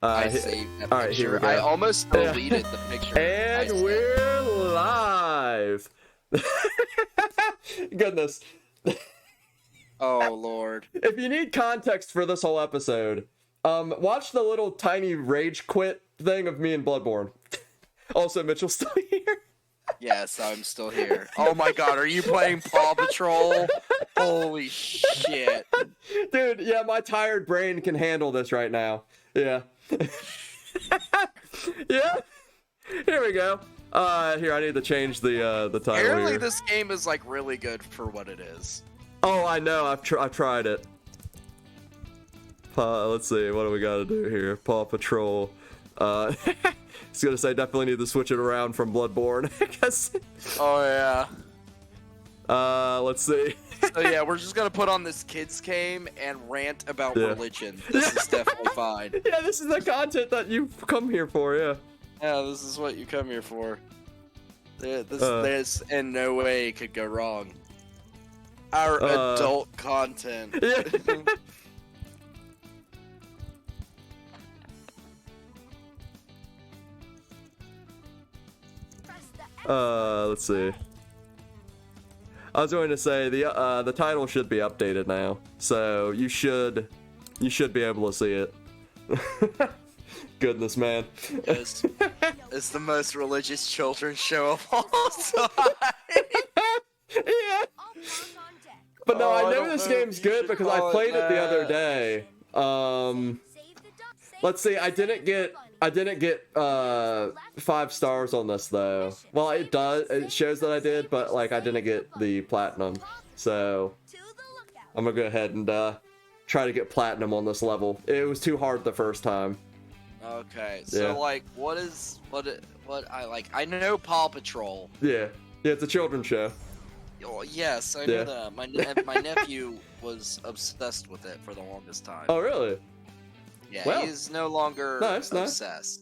I saved that all right, here we picture. go. I almost deleted the picture. And we're live. Goodness. Oh, Lord. If you need context for this whole episode, watch the little tiny rage quit thing of me and Bloodborne. Also, Mitchell's still here. Yes, I'm still here. Oh my god, are you playing Paw Patrol? Holy shit. Dude, yeah, my tired brain can handle this right now. Yeah. Yeah. Here we go. Here, I need to change the title Apparently here. this game is like really good for what it is. Oh, I know. I've tried it. Let's see. What do we got to do here? Paw Patrol. It's gonna say definitely need to switch it around from Bloodborne. I guess. Oh yeah. Let's see. So yeah, we're just gonna put on this kids game and rant about religion. This is definitely fine. Yeah, this is the content that you've come here for. Yeah. Yeah, this is what you come here for. This in no way could go wrong. Our adult content. Yeah. Let's see. I was going to say the title should be updated now, so you should be able to see it. Goodness, man. It's the most religious children's show of all time. Yeah. But no, I know this game's good because I played it the other day. Let's see. I didn't get 5 stars on this though. Well, it shows that I did, but like I didn't get the platinum. So I'm gonna go ahead and try to get platinum on this level. It was too hard the first time. Okay, so like, what I like? I know Paw Patrol. Yeah, it's a children's show. Oh, yes, I know that. My nephew was obsessed with it for the longest time. Oh, really? Yeah, well, he's no longer obsessed.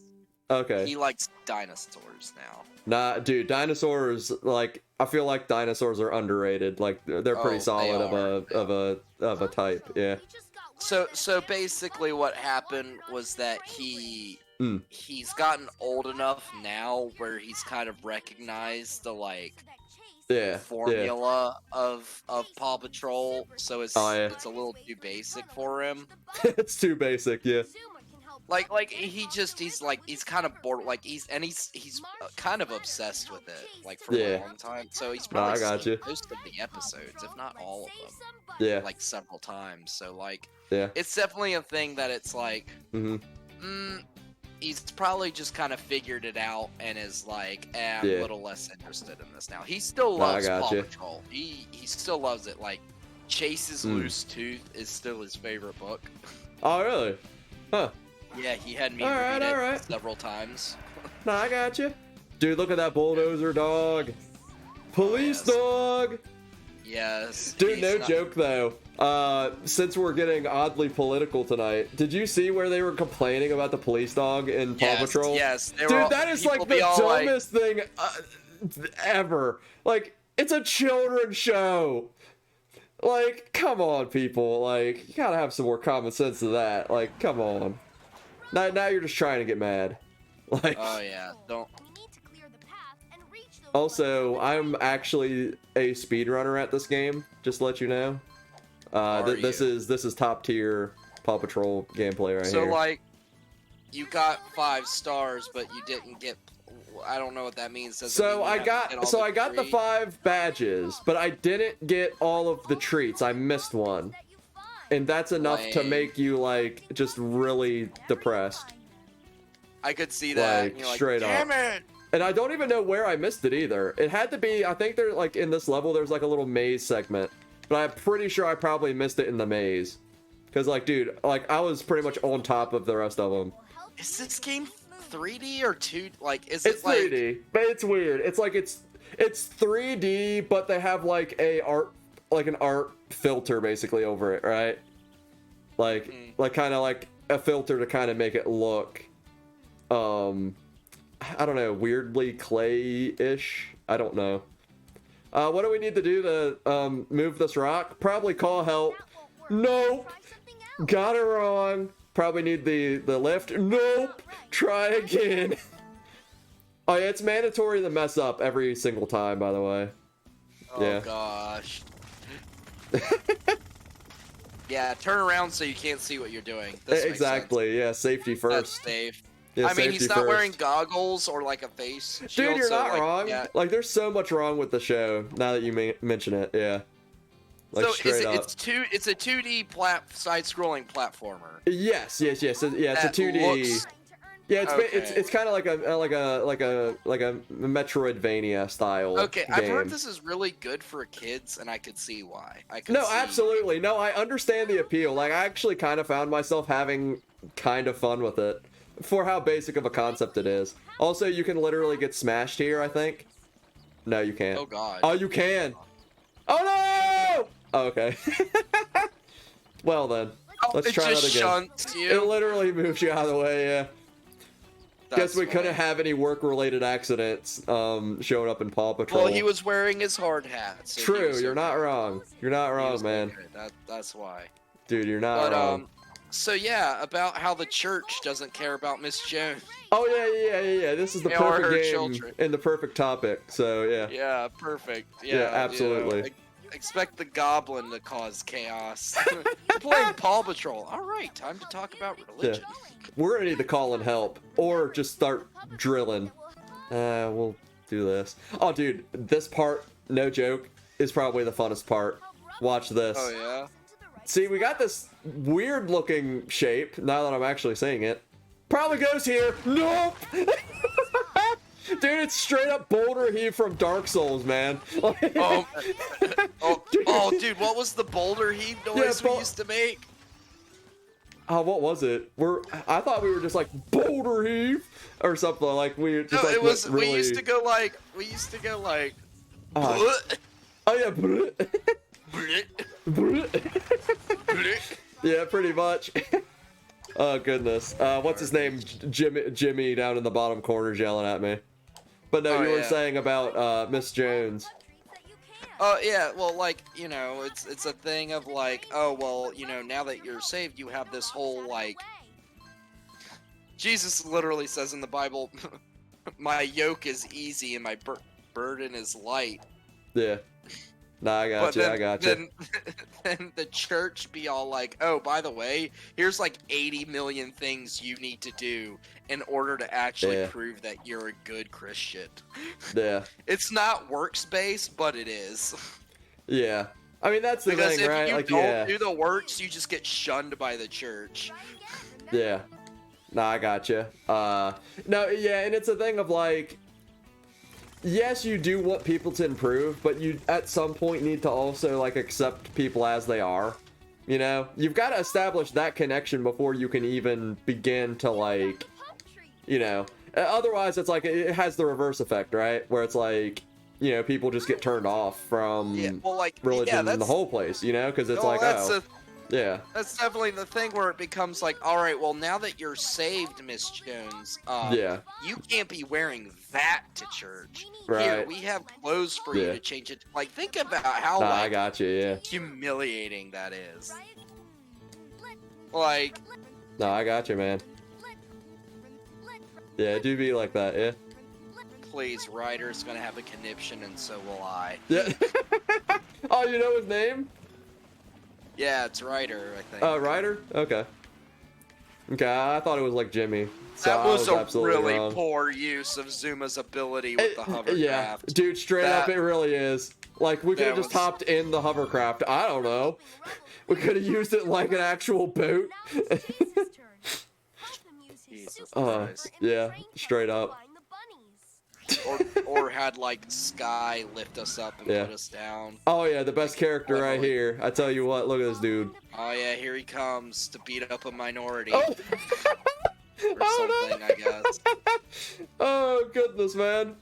Okay. He likes dinosaurs now. Nah, dude, dinosaurs, like, I feel like dinosaurs are underrated. Like, they're pretty solid of a type. Yeah. So basically what happened was that he's gotten old enough now where he's kind of recognized the formula of Paw Patrol, so it's a little too basic for him. It's too basic, yeah. Like he's kind of bored, like he's kind of obsessed with it, like for a long time. So he's probably seen most of the episodes, if not all of them. Yeah. Like several times. So like, it's definitely a thing that it's like, he's probably just kind of figured it out and is like, I'm a little less interested in this now. He still loves Paw Patrol. He still loves it. Like, Chase's Loose Tooth is still his favorite book. Oh, really? Huh. Yeah, he had me read it several times. Nah, I got you. Dude, look at that bulldozer dog. Police dog. Yes. Dude, no joke though. Since we're getting oddly political tonight, did you see where they were complaining about the police dog in Paw Patrol? Yes. Dude, that is like the dumbest thing ever. Like, it's a children's show. Like, come on, people. Like, you gotta have some more common sense to that. Like, come on. Now you're just trying to get mad. Like. Oh yeah. Don't. Also, I'm actually a speedrunner at this game, just to let you know. This is top tier Paw Patrol gameplay right here. So like, you got 5 stars, but you didn't get. I don't know what that means. So I got the 5 badges, but I didn't get all of the treats. I missed one, and that's enough to make you like just really depressed. I could see that. Like, you're like, straight damn up. it. And I don't even know where I missed it either. It had to be, I think they're like in this level, there's like a little maze segment. But I'm pretty sure I probably missed it in the maze. Because like, dude, like I was pretty much on top of the rest of them. Is this game 3D or 2? Like, is it's it like... 3D, but it's weird. It's like, it's 3D, but they have like an art filter basically over it, right? Like, kind of like a filter to kind of make it look, I don't know, weirdly clay-ish. I don't know. What do we need to do to move this rock? Probably call help. Nope. Got it wrong. Probably need the lift. Nope. Try again. Oh yeah, it's mandatory to mess up every single time, by the way. Oh gosh. Yeah, turn around so you can't see what you're doing. This exactly. Yeah, safety first. That's safe. Yeah, I mean, he's not first. wearing goggles or like a face shield. Dude, you're not like, wrong. Yeah. Like, there's so much wrong with the show now that you mention it. Yeah. Like, so straight up. it's a 2D side-scrolling platformer. Yes. Yeah, it's a 2D. Yeah, it's kind of like a Metroidvania style. Okay, game. I've heard this is really good for kids, and I could see why. Absolutely. No, I understand the appeal. Like, I actually kind of found myself having kind of fun with it for how basic of a concept it is. Also, you can literally get smashed here, I think. No, you can't. Oh god. Oh, you can. Oh no! Oh, okay. Well then, let's try that again. Shunts you. It literally moves you out of the way. Yeah. Guess we couldn't have any work-related accidents showing up in Paw Patrol. Well, he was wearing his hard hat. So true, you're not wrong. You're not wrong, man. That's why. Dude, you're not wrong. So yeah, about how the church doesn't care about Miss Jones. Oh yeah. This is the perfect game and the perfect topic. So yeah. Yeah, perfect. Yeah, absolutely. You know, expect the goblin to cause chaos. We're playing Paw Patrol. All right, time to talk about religion. Yeah. We're gonna need to call in help or just start drilling. We'll do this. Oh, dude, this part, no joke, is probably the funnest part. Watch this. Oh yeah. See, we got this weird looking shape, now that I'm actually saying it. Probably goes here. Nope! Dude, it's straight up Boulder Heave from Dark Souls, man. Dude, what was the Boulder Heave noise we used to make? What was it? I thought we were just like Boulder Heave or something, like we just no, like it was really... we used to go like oh yeah. Yeah, pretty much. Oh goodness. What's his name? Jimmy down in the bottom corner yelling at me. But no, you were saying about Miss Jones. Oh yeah, well, like, you know, it's a thing of like, oh well, you know, now that you're saved, you have this whole like. Jesus literally says in the Bible, "My yoke is easy and my burden is light." Yeah. Nah, I got you. I got you. Then the church be all like, "Oh, by the way, here's like 80 million things you need to do in order to actually prove that you're a good Christian." Yeah. It's not works based, but it is. Yeah. I mean, that's the because thing, right? If you don't do the works, you just get shunned by the church. Yeah. Nah, I got you. No, yeah, and it's a thing of like. Yes, you do want people to improve, but you at some point need to also like accept people as they are. You know, you've got to establish that connection before you can even begin to like, you know. Otherwise, it's like it has the reverse effect, right? Where it's like, you know, people just get turned off from religion in the whole place, you know, because it's yeah. That's definitely the thing where it becomes like, all right, well, now that you're saved, Miss Jones, you can't be wearing that to church. Right. Here, we have clothes for you to change it. Like, think about how I got you, yeah. humiliating that is. Like. No, I got you, man. Yeah, do be like that, yeah. Please, Ryder's gonna have a conniption, and so will I. Yeah. Oh, you know his name? Yeah, it's Ryder, I think. Ryder? Okay. Okay, I thought it was like Jimmy. So that was a really wrong. poor use of Zuma's ability with the hovercraft. Yeah, dude, straight up, it really is. Like, we could have just hopped in the hovercraft. I don't know. We could have used it like an actual boat. Jesus Christ. Yeah, straight up. or had like Sky lift us up and put us down. Oh yeah, the best character right here. I tell you what, look at this dude. Oh yeah, here he comes to beat up a minority. Oh. Or something, I guess. Oh goodness, man.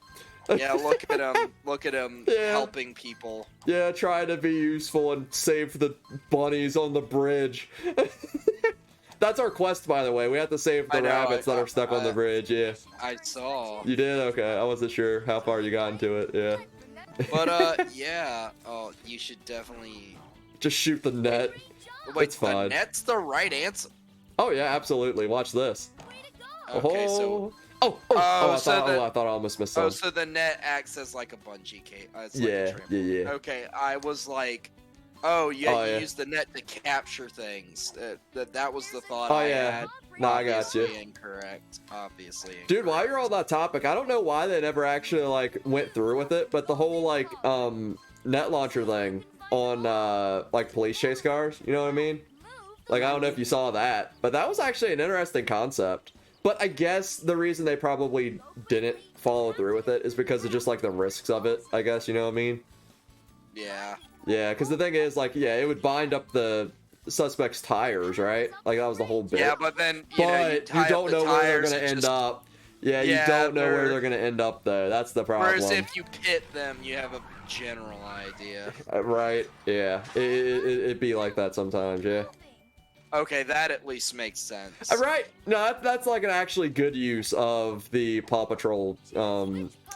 Yeah, look at him. Look at him helping people. Yeah, trying to be useful and save the bunnies on the bridge. That's our quest, by the way. We have to save the rabbits that are stuck on the bridge, yeah. I saw. You did? Okay, I wasn't sure how far you got into it, yeah. But, yeah. Oh, you should definitely... Just shoot the net. Wait, it's fine. The net's the right answer. Oh yeah, absolutely. Watch this. Okay, so. I thought I almost missed something. Oh, so the net acts as like a bungee cape. Yeah. Okay, I was like, oh yeah, you use the net to capture things. That was the thought I had. No, I got you. Incorrect. Obviously incorrect. Dude, while you're on that topic, I don't know why they never actually like went through with it, but the whole like net launcher thing on like police chase cars, you know what I mean? Like, I don't know if you saw that, but that was actually an interesting concept. But I guess the reason they probably didn't follow through with it is because of just like the risks of it, I guess, you know what I mean? Yeah. Yeah, because the thing is, like, yeah, it would bind up the suspect's tires, right? Like, that was the whole bit. Yeah, but then, you don't know where they're going to end up. Yeah, you don't know where they're going to end up, though. That's the problem. Whereas if you pit them, you have a general idea. Right, yeah. It'd be like that sometimes, yeah. Okay, that at least makes sense. Right. No, that's like an actually good use of the Paw Patrol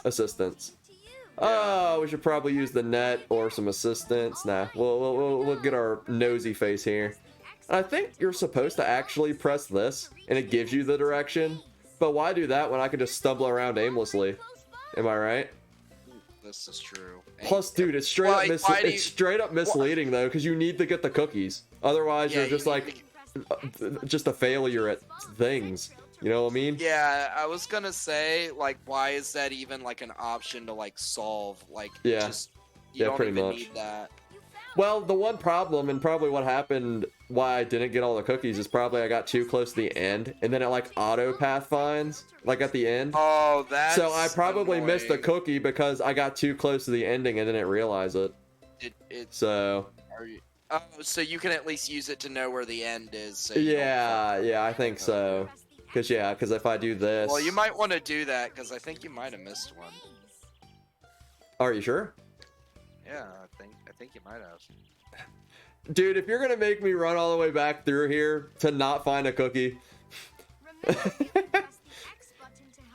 assistance. Oh, we should probably use the net or some assistance. Nah, we'll get our nosy face here. And I think you're supposed to actually press this, and it gives you the direction. But why do that when I can just stumble around aimlessly? Am I right? This is true. Plus, dude, it's straight up misleading though, because you need to get the cookies. Otherwise, you're just like just a failure at things. You know what I mean? Yeah, I was gonna say, like, why is that even like an option to like solve? Like, you don't even need that. Well, the one problem, and probably what happened, why I didn't get all the cookies, is probably I got too close to the end, and then it like auto path finds, like at the end. Oh, that's so I probably annoying. missed the cookie because I got too close to the ending and didn't realize it. So. Oh, so you can at least use it to know where the end is. So yeah, I think so. Because if I do this... Well, you might want to do that, because I think you might have missed one. Are you sure? Yeah, I think you might have. Dude, if you're going to make me run all the way back through here to not find a cookie...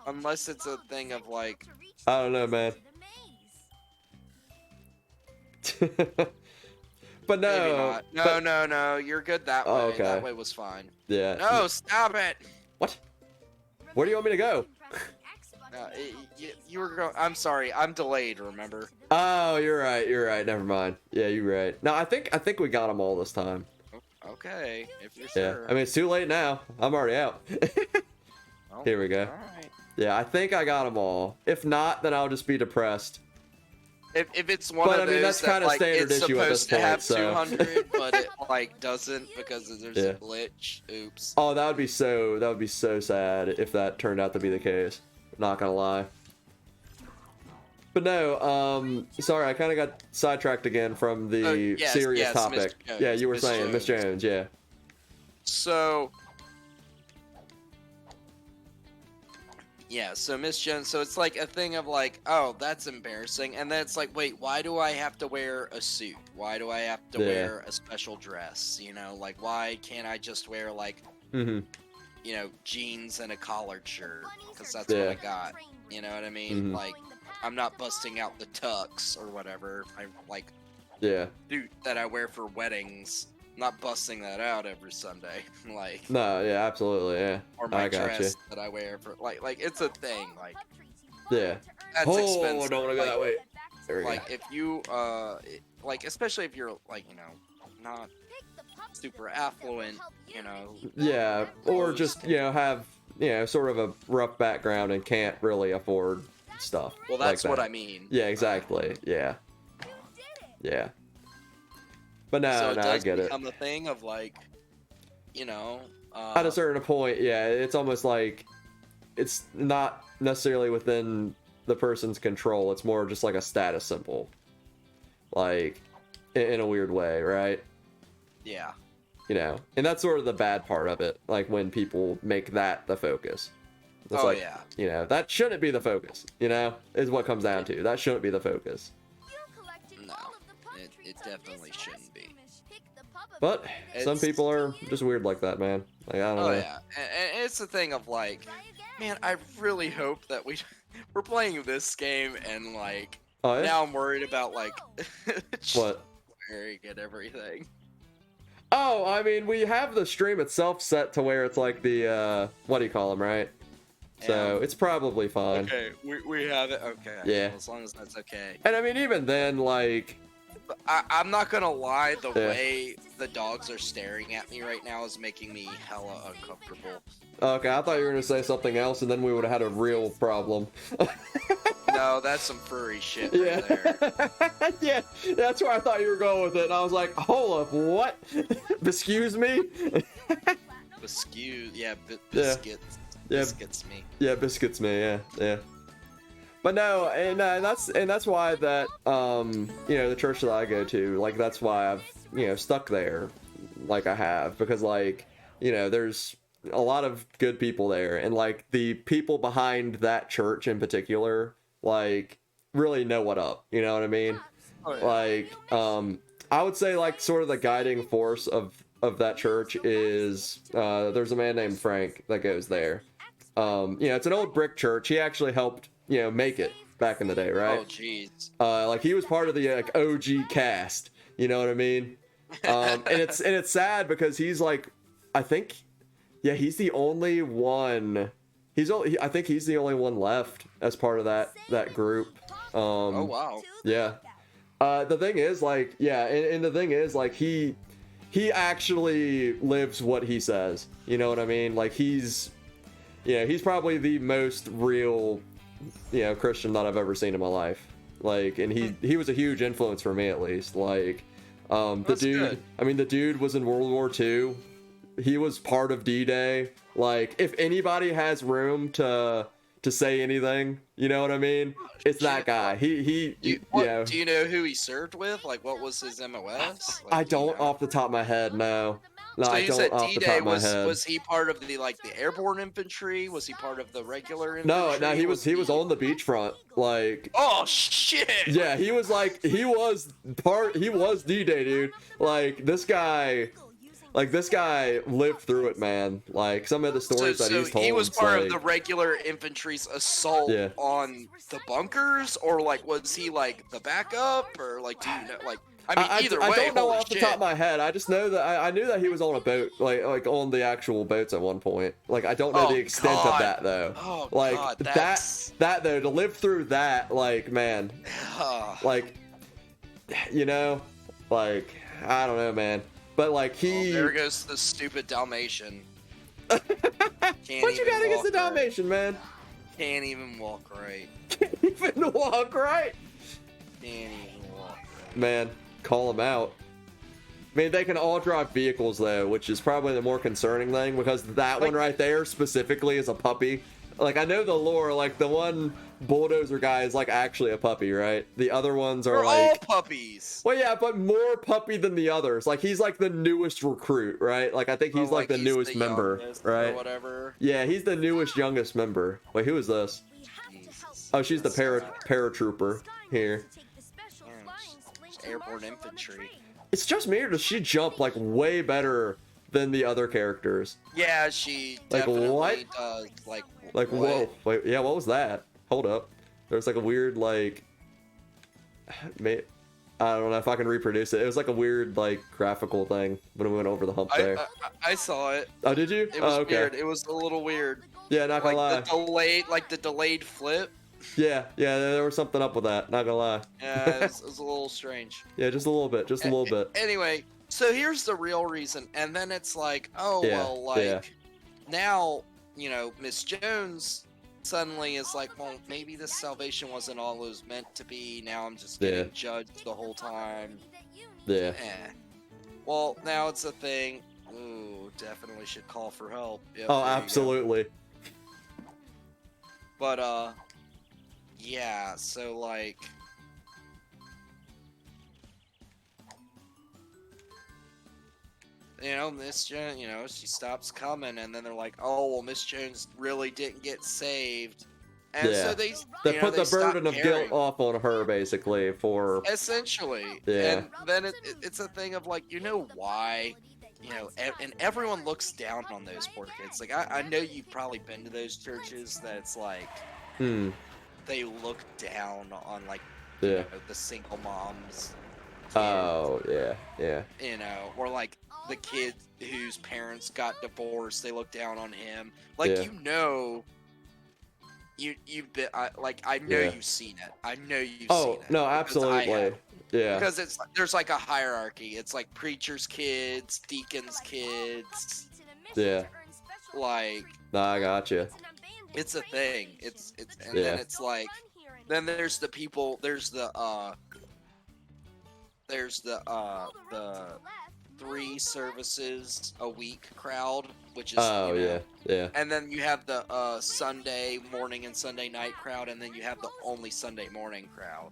Unless it's a thing of, like... I don't know, man. But no. No. You're good that way. Okay. That way was fine. Yeah. No, stop it. What? Where do you want me to go? You were going. I'm sorry. I'm delayed. Remember? Oh, you're right. Never mind. Yeah, you're right. No, I think we got them all this time. Okay, if you're sure. Yeah. I mean, it's too late now. I'm already out. Here we go. All right. Yeah, I think I got them all. If not, then I'll just be depressed. If it's one of those, I mean, that's kind of like, standard it's issue at this point. Supposed to have 200, but it like doesn't because there's a glitch. Oops. Oh, that would be so sad if that turned out to be the case. Not gonna lie. But no, sorry, I kind of got sidetracked again from the serious topic. Yeah, you were saying Miss Jones, yeah. So. Yeah, so Miss Jones, so it's like a thing of like, oh, that's embarrassing. And then it's like, wait, why do I have to wear a suit? Why do I have to wear a special dress? You know, like, why can't I just wear, like, you know, jeans and a collared shirt? Because that's what I got. You know what I mean? Like, I'm not busting out the tux or whatever. I, like, suit that I wear for weddings. Not busting that out every Sunday, like. No, yeah, absolutely, yeah. Or my dress that I wear for, like it's a thing, like. Yeah. That's expensive. I don't want to go that way. There we go. If you, like, especially if you're, like, you know, not super affluent, you know. Yeah, or just, you know, have, you know, sort of a rough background and can't really afford stuff. Well, that's like that. What I mean. Yeah, exactly. Yeah. Yeah. But no, I get it. Become a thing of like, you know. At a certain point, yeah, it's almost like it's not necessarily within the person's control. It's more just like a status symbol, like in a weird way, right? Yeah. You know, and that's sort of the bad part of it. Like when people make that the focus. It's you know, that shouldn't be the focus. You know, is what comes down to. That shouldn't be the focus. No, it definitely shouldn't be. But some people are just weird like that, man. Like, I don't know. Yeah, and it's the thing of like, man, I really hope that we're playing this game and like now I'm worried about like what wearing and everything. Oh, I mean, we have the stream itself set to where it's like the, what do you call them, right? Yeah. So it's probably fine. Okay, we have it. Okay. Yeah. Well, as long as that's okay. And I mean, even then, like... I'm not gonna lie, the way the dogs are staring at me right now is making me hella uncomfortable. Okay, I thought you were gonna say something else, and then we would have had a real problem. No, that's some furry shit right there. Yeah, that's where I thought you were going with it, and I was like, hold up, what? Excuse me? Biscuit, yeah, biscuits. Yeah. Biscuits me. Yeah, biscuits me, yeah. But no, and that's why that you know, the church that I go to, like, that's why I've, you know, stuck there like I have, because, like, you know, there's a lot of good people there, and like the people behind that church in particular, like, really know what up, you know what I mean? Oh, yeah. Like, I would say, like, sort of the guiding force of that church is there's a man named Frank that goes there. You know, it's an old brick church. He actually helped, you know, make it back in the day, right? Oh, jeez. Like, he was part of the, like, OG cast, you know what I mean? And it's sad because he's, like, I think, yeah, he's the only one. I think he's the only one left as part of that group. Oh, wow. Yeah. The thing is, like, yeah, and the thing is, like, he actually lives what he says. You know what I mean? Like, he's probably the most real, you know, Christian that I've ever seen in my life. Like, and he was a huge influence for me, at least. Like, the dude, good. I mean, the dude was in World War II. He was part of D-Day. Like, if anybody has room to say anything, you know what I mean? It's that guy. Do you know who he served with? Like, what was his MOS? Like, I don't off the top of my head, no. No, so I don't said off D-Day, the top of my head. Was he part of the airborne infantry? Was he part of the regular infantry? No, he was on the beachfront. Like, oh shit. Yeah, he was D-Day, dude. Like, this guy lived through it, man. Like, some of the stories that he's told. He was part of the regular infantry's assault on the bunkers, or like was he like the backup, or like, do you know, like, I mean, either way. I don't know off the top of my head. I just know that I knew that he was on a boat, like on the actual boats at one point. Like, I don't know the extent of that though. Oh, like, God, that though, to live through that, like, man, like, you know, like, I don't know, man. But like, there goes the stupid Dalmatian. What you got against the Dalmatian, man? Can't even walk right. Can't even walk right. Can't even walk right. Man, call them out. I mean, they can all drive vehicles though, which is probably the more concerning thing, because that one right there specifically is a puppy. Like, I know the lore, like, the one bulldozer guy is, like, actually a puppy, right? The other ones are, They're like... all puppies! Well, yeah, but more puppy than the others. Like, he's, like, the newest recruit, right? Like, I think he's, like, the newest member, right? Or whatever. Yeah, he's the newest, youngest member. Wait, who is this? Jesus. Oh, she's the paratrooper here. Airborne infantry. It's just me, or does she jump, like, way better than the other characters? Yeah, she like, definitely what? does. Like, whoa. Wait, yeah, what was that? Hold up. There's like a weird, like... I don't know if I can reproduce it. It was like a weird, like, graphical thing when we went over the hump there. I saw it. Oh, did you? It was okay. weird. It was a little weird. Yeah, not gonna lie. The delayed flip. Yeah, there was something up with that. Not gonna lie. Yeah, it was a little strange. Yeah, just a little bit. Anyway, so here's the real reason. And then it's like, now, you know, Miss Jones suddenly is like, well, maybe this salvation wasn't all it was meant to be. Now I'm just getting judged the whole time. Yeah. Well, now it's a thing. Ooh, definitely should call for help. Yep, oh, absolutely. But, yeah, so, like... You know, Miss Jones, you know, she stops coming, and then they're like, oh, well, Miss Jones really didn't get saved. And so they put the burden of guilt off on her, basically, for... Essentially. Yeah. And then it's a thing of, like, you know why? You know, and everyone looks down on those poor kids. Like, I know you've probably been to those churches that it's like... They look down on, like, you know, the single moms Oh, yeah, yeah. You know, or like the kid whose parents got divorced, they look down on him. Like, yeah. you know, you've been like, I know you've seen it. I know you've seen it. No, absolutely. Yeah. Because there's like a hierarchy. It's like preacher's kids, deacon's kids. Yeah. Like, No, I gotcha. It's a thing. It's and yeah. then it's like, then there's the people. There's the 3 services a week crowd, which is yeah. And then you have the Sunday morning and Sunday night crowd, and then you have the only Sunday morning crowd.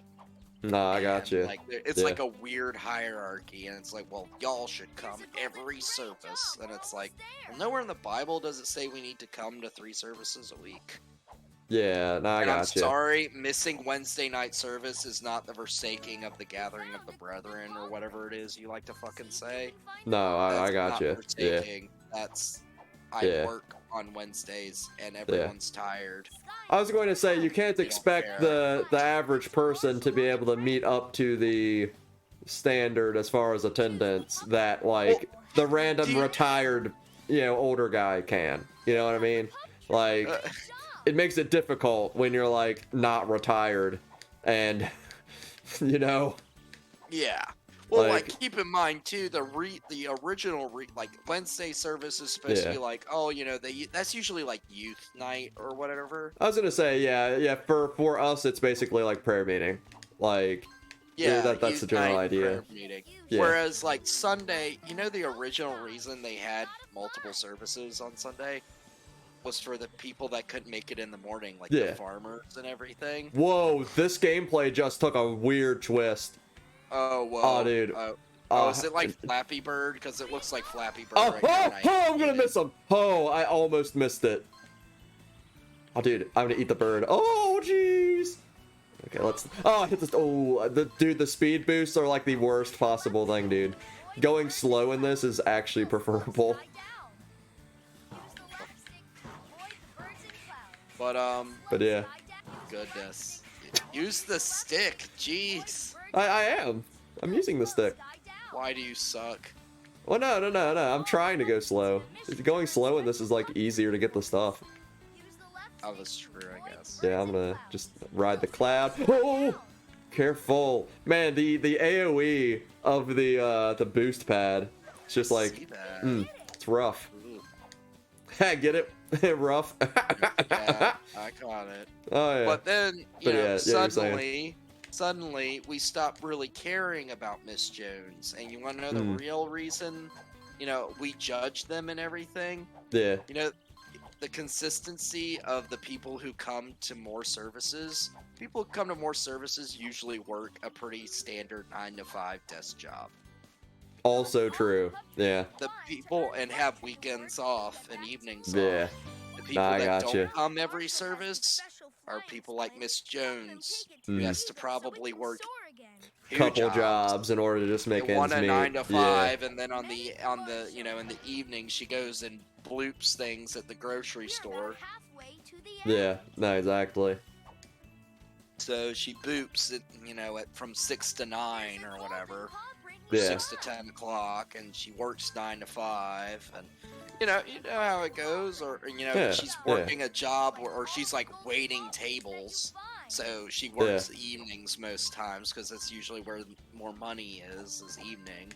No, I got you. Like, it's like a weird hierarchy, and it's like, well, y'all should come every service, and it's like, well, nowhere in the Bible does it say we need to come to 3 services a week. Yeah, no, I got you. I'm sorry, missing Wednesday night service is not the forsaking of the gathering of the brethren, or whatever it is you like to fucking say. No, I got you. Yeah. That's I work on Wednesdays, and everyone's tired. I was going to say, you can't expect the average person to be able to meet up to the standard as far as attendance that, like, the random retired, older guy can. You know what I mean? Like, it makes it difficult when you're, like, not retired and, Yeah. Well, like, keep in mind too, the original like Wednesday service is supposed to be like, oh, that's usually like youth night or whatever. I was gonna say, yeah. For us, it's basically like prayer meeting, like, that's the general idea. Yeah. Whereas like Sunday, the original reason they had multiple services on Sunday was for the people that couldn't make it in the morning, like the farmers and everything. Whoa, this gameplay just took a weird twist. Oh, whoa. Oh, dude. Is it like Flappy Bird? Because it looks like Flappy Bird I'm gonna miss him. Oh, I almost missed it. Oh, dude, I'm gonna eat the bird. Oh, jeez. Okay, let's... Oh, I hit this... Oh, the speed boosts are like the worst possible thing, dude. Going slow in this is actually preferable. But yeah. Goodness. Use the stick. Jeez. I am. I'm using the stick. Why do you suck? Well, no. I'm trying to go slow. Going slow in this is, like, easier to get the stuff. Oh, that's true, I guess. Yeah, I'm gonna just ride the cloud. Oh! Careful. Man, the AoE of the boost pad. It's just like... it's rough. Get it? Rough. Yeah, I got it. Oh, yeah. But then, suddenly we stopped really caring about Miss Jones. And you want to know the real reason? We judge them and everything. Yeah. The consistency of the people who come to more services. People who come to more services usually work a pretty standard 9-to-5 desk job. Also true. Yeah. The people and have weekends off and evenings off. The people that don't come every service are people like Miss Jones, who has to probably work couple jobs in order to just make ends meet. 9 to 5, and then on the in the evening she goes and bloops things at the grocery store. Yeah, no, exactly. So she boops it, from 6 to 9 or whatever. Yeah. 6 to 10 o'clock, and she works 9 to 5, and you know how it goes, or she's working a job, or she's like waiting tables, so she works evenings most times because that's usually where more money is evening.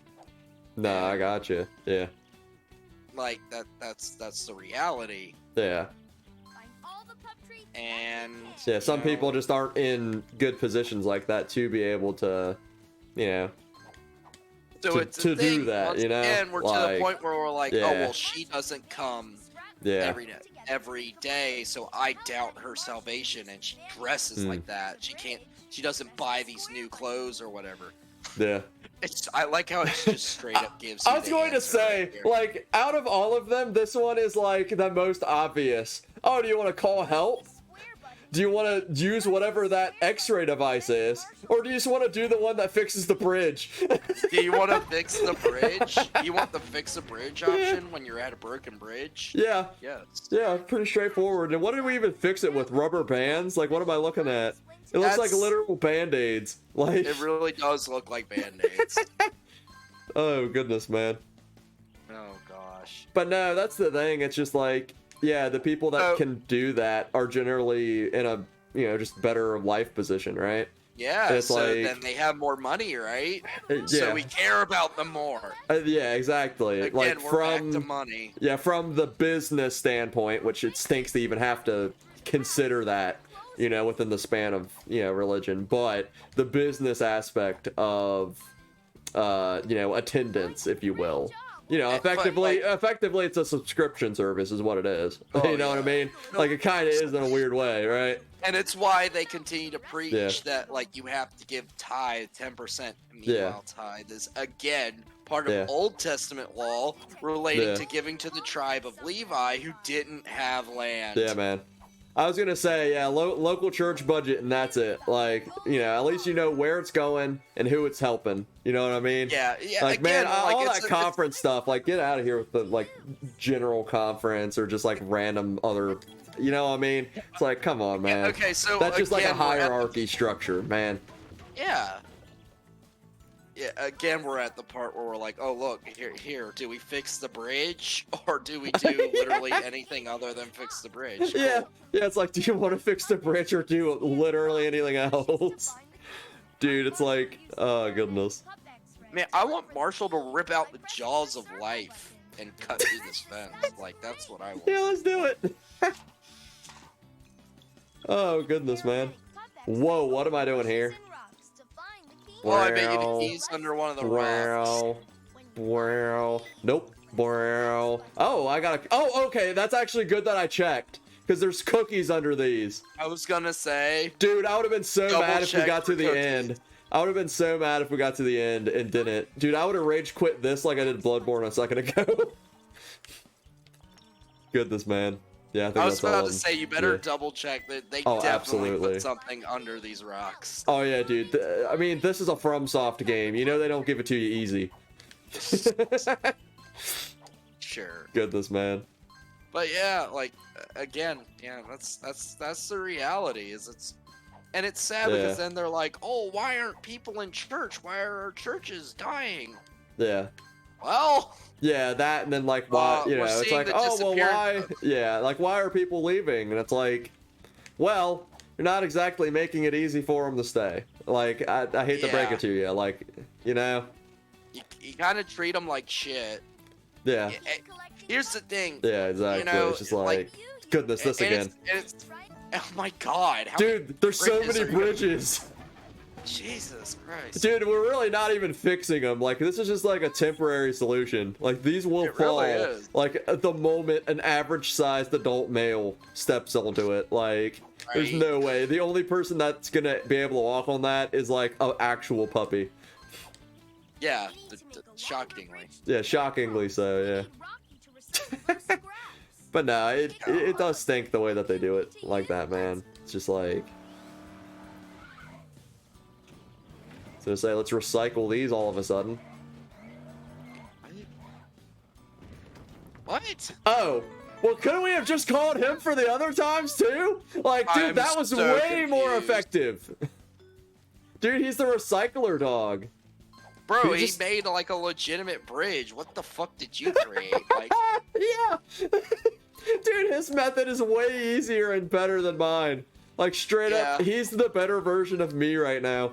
No, I gotcha. Yeah. Like that's the reality. Yeah. And some people just aren't in good positions like that to be able to, So it's to do that, And we're to the point where we're like, oh well, she doesn't come every day, so I doubt her salvation, and she dresses like that. She doesn't buy these new clothes or whatever. Yeah. I like how it just straight up gives you I was going to say, like, out of all of them, this one is like the most obvious. Oh, do you want to call help? do you want to use whatever that X-ray device is, or do you just want to do the one that fixes the bridge? Do you want to fix the bridge? You want the fix a bridge option when you're at a broken bridge? Yeah. Yes. Yeah, pretty straightforward. And what did we even fix it with? Rubber bands? Like, what am I looking at? It looks like literal band-aids. Like, it really does look like band-aids. Oh, goodness, man. Oh, gosh. But no, that's the thing. It's just like, yeah, the people that can do that are generally in a, you know, just better life position, right? Yeah, so like, then they have more money, right? Yeah. So we care about them more. Yeah, exactly. Again, like we're from back to money. Yeah, from the business standpoint, which it stinks to even have to consider that, you know, within the span of, you know, religion. But the business aspect of, you know, attendance, if you will. You know, effectively, it's a subscription service is what it is. Oh, you know what I mean? Like, it kind of is in a weird way, right? And it's why they continue to preach that, like, you have to give tithe 10%. Meanwhile, tithe is, again, part of Old Testament law relating to giving to the tribe of Levi who didn't have land. Yeah, man. I was going to say, yeah, local church budget, and that's it. Like, you know, at least you know where it's going and who it's helping. You know what I mean? Yeah, yeah. Like, again, man, all that conference stuff, like, get out of here with the, like, general conference or just, like, random other, you know what I mean? It's like, come on, man. Yeah, okay, so that's just, like, a hierarchy structure, man. Yeah. Yeah, again, we're at the part where we're like, oh, look, here, do we fix the bridge? Or do we do literally anything other than fix the bridge? Yeah, yeah, it's like, do you want to fix the bridge or do literally anything else? Dude, it's like, oh, goodness. Man, I want Marshall to rip out the jaws of life and cut through this fence. Like, that's what I want. Yeah, let's do it. Oh, goodness, man. Whoa, what am I doing here? Well, I bet you the key's under one of the rocks. Nope. Oh, I got a... Oh, okay, that's actually good that I checked. Because there's cookies under these. I was gonna say... Dude, I would have been so mad if we got to the end. I would have been so mad if we got to the end and didn't. Dude, I would have rage quit this like I did Bloodborne a second ago. Goodness, man. Yeah, I think I was that's all about to say, you better double check that they definitely put something under these rocks. Oh, yeah, dude. I mean, this is a FromSoft game. You know they don't give it to you easy. Sure. Goodness, man. But yeah, like, again, yeah, that's the reality. It's sad because then they're like, oh, why aren't people in church? Why are our churches dying? Yeah. Well... Yeah, that, and then, like, why, you know, it's like, oh, well, why, yeah, like, why are people leaving? And it's like, well, you're not exactly making it easy for them to stay. Like, I hate to break it to you, like, you know? You kind of treat them like shit. Yeah. Here's the thing. Yeah, exactly. You know, it's just like goodness, this again. Oh my god. Dude, there's so many bridges. Jesus Christ. Dude, we're really not even fixing them. Like, this is just like a temporary solution. Like, these will fall. Really like, at the moment an average-sized adult male steps onto it. Like, there's no way. The only person that's gonna be able to walk on that is, like, an actual puppy. Yeah, shockingly. Yeah, shockingly so, yeah. But no, it does stink the way that they do it like that, man. It's just like... So say, let's recycle these all of a sudden. What? Oh, well, couldn't we have just called him for the other times too? Like, dude, that was so way more effective. Dude, he's the recycler dog. Bro, he made like a legitimate bridge. What the fuck did you create? Like, yeah. Dude, his method is way easier and better than mine. Like, straight up, he's the better version of me right now.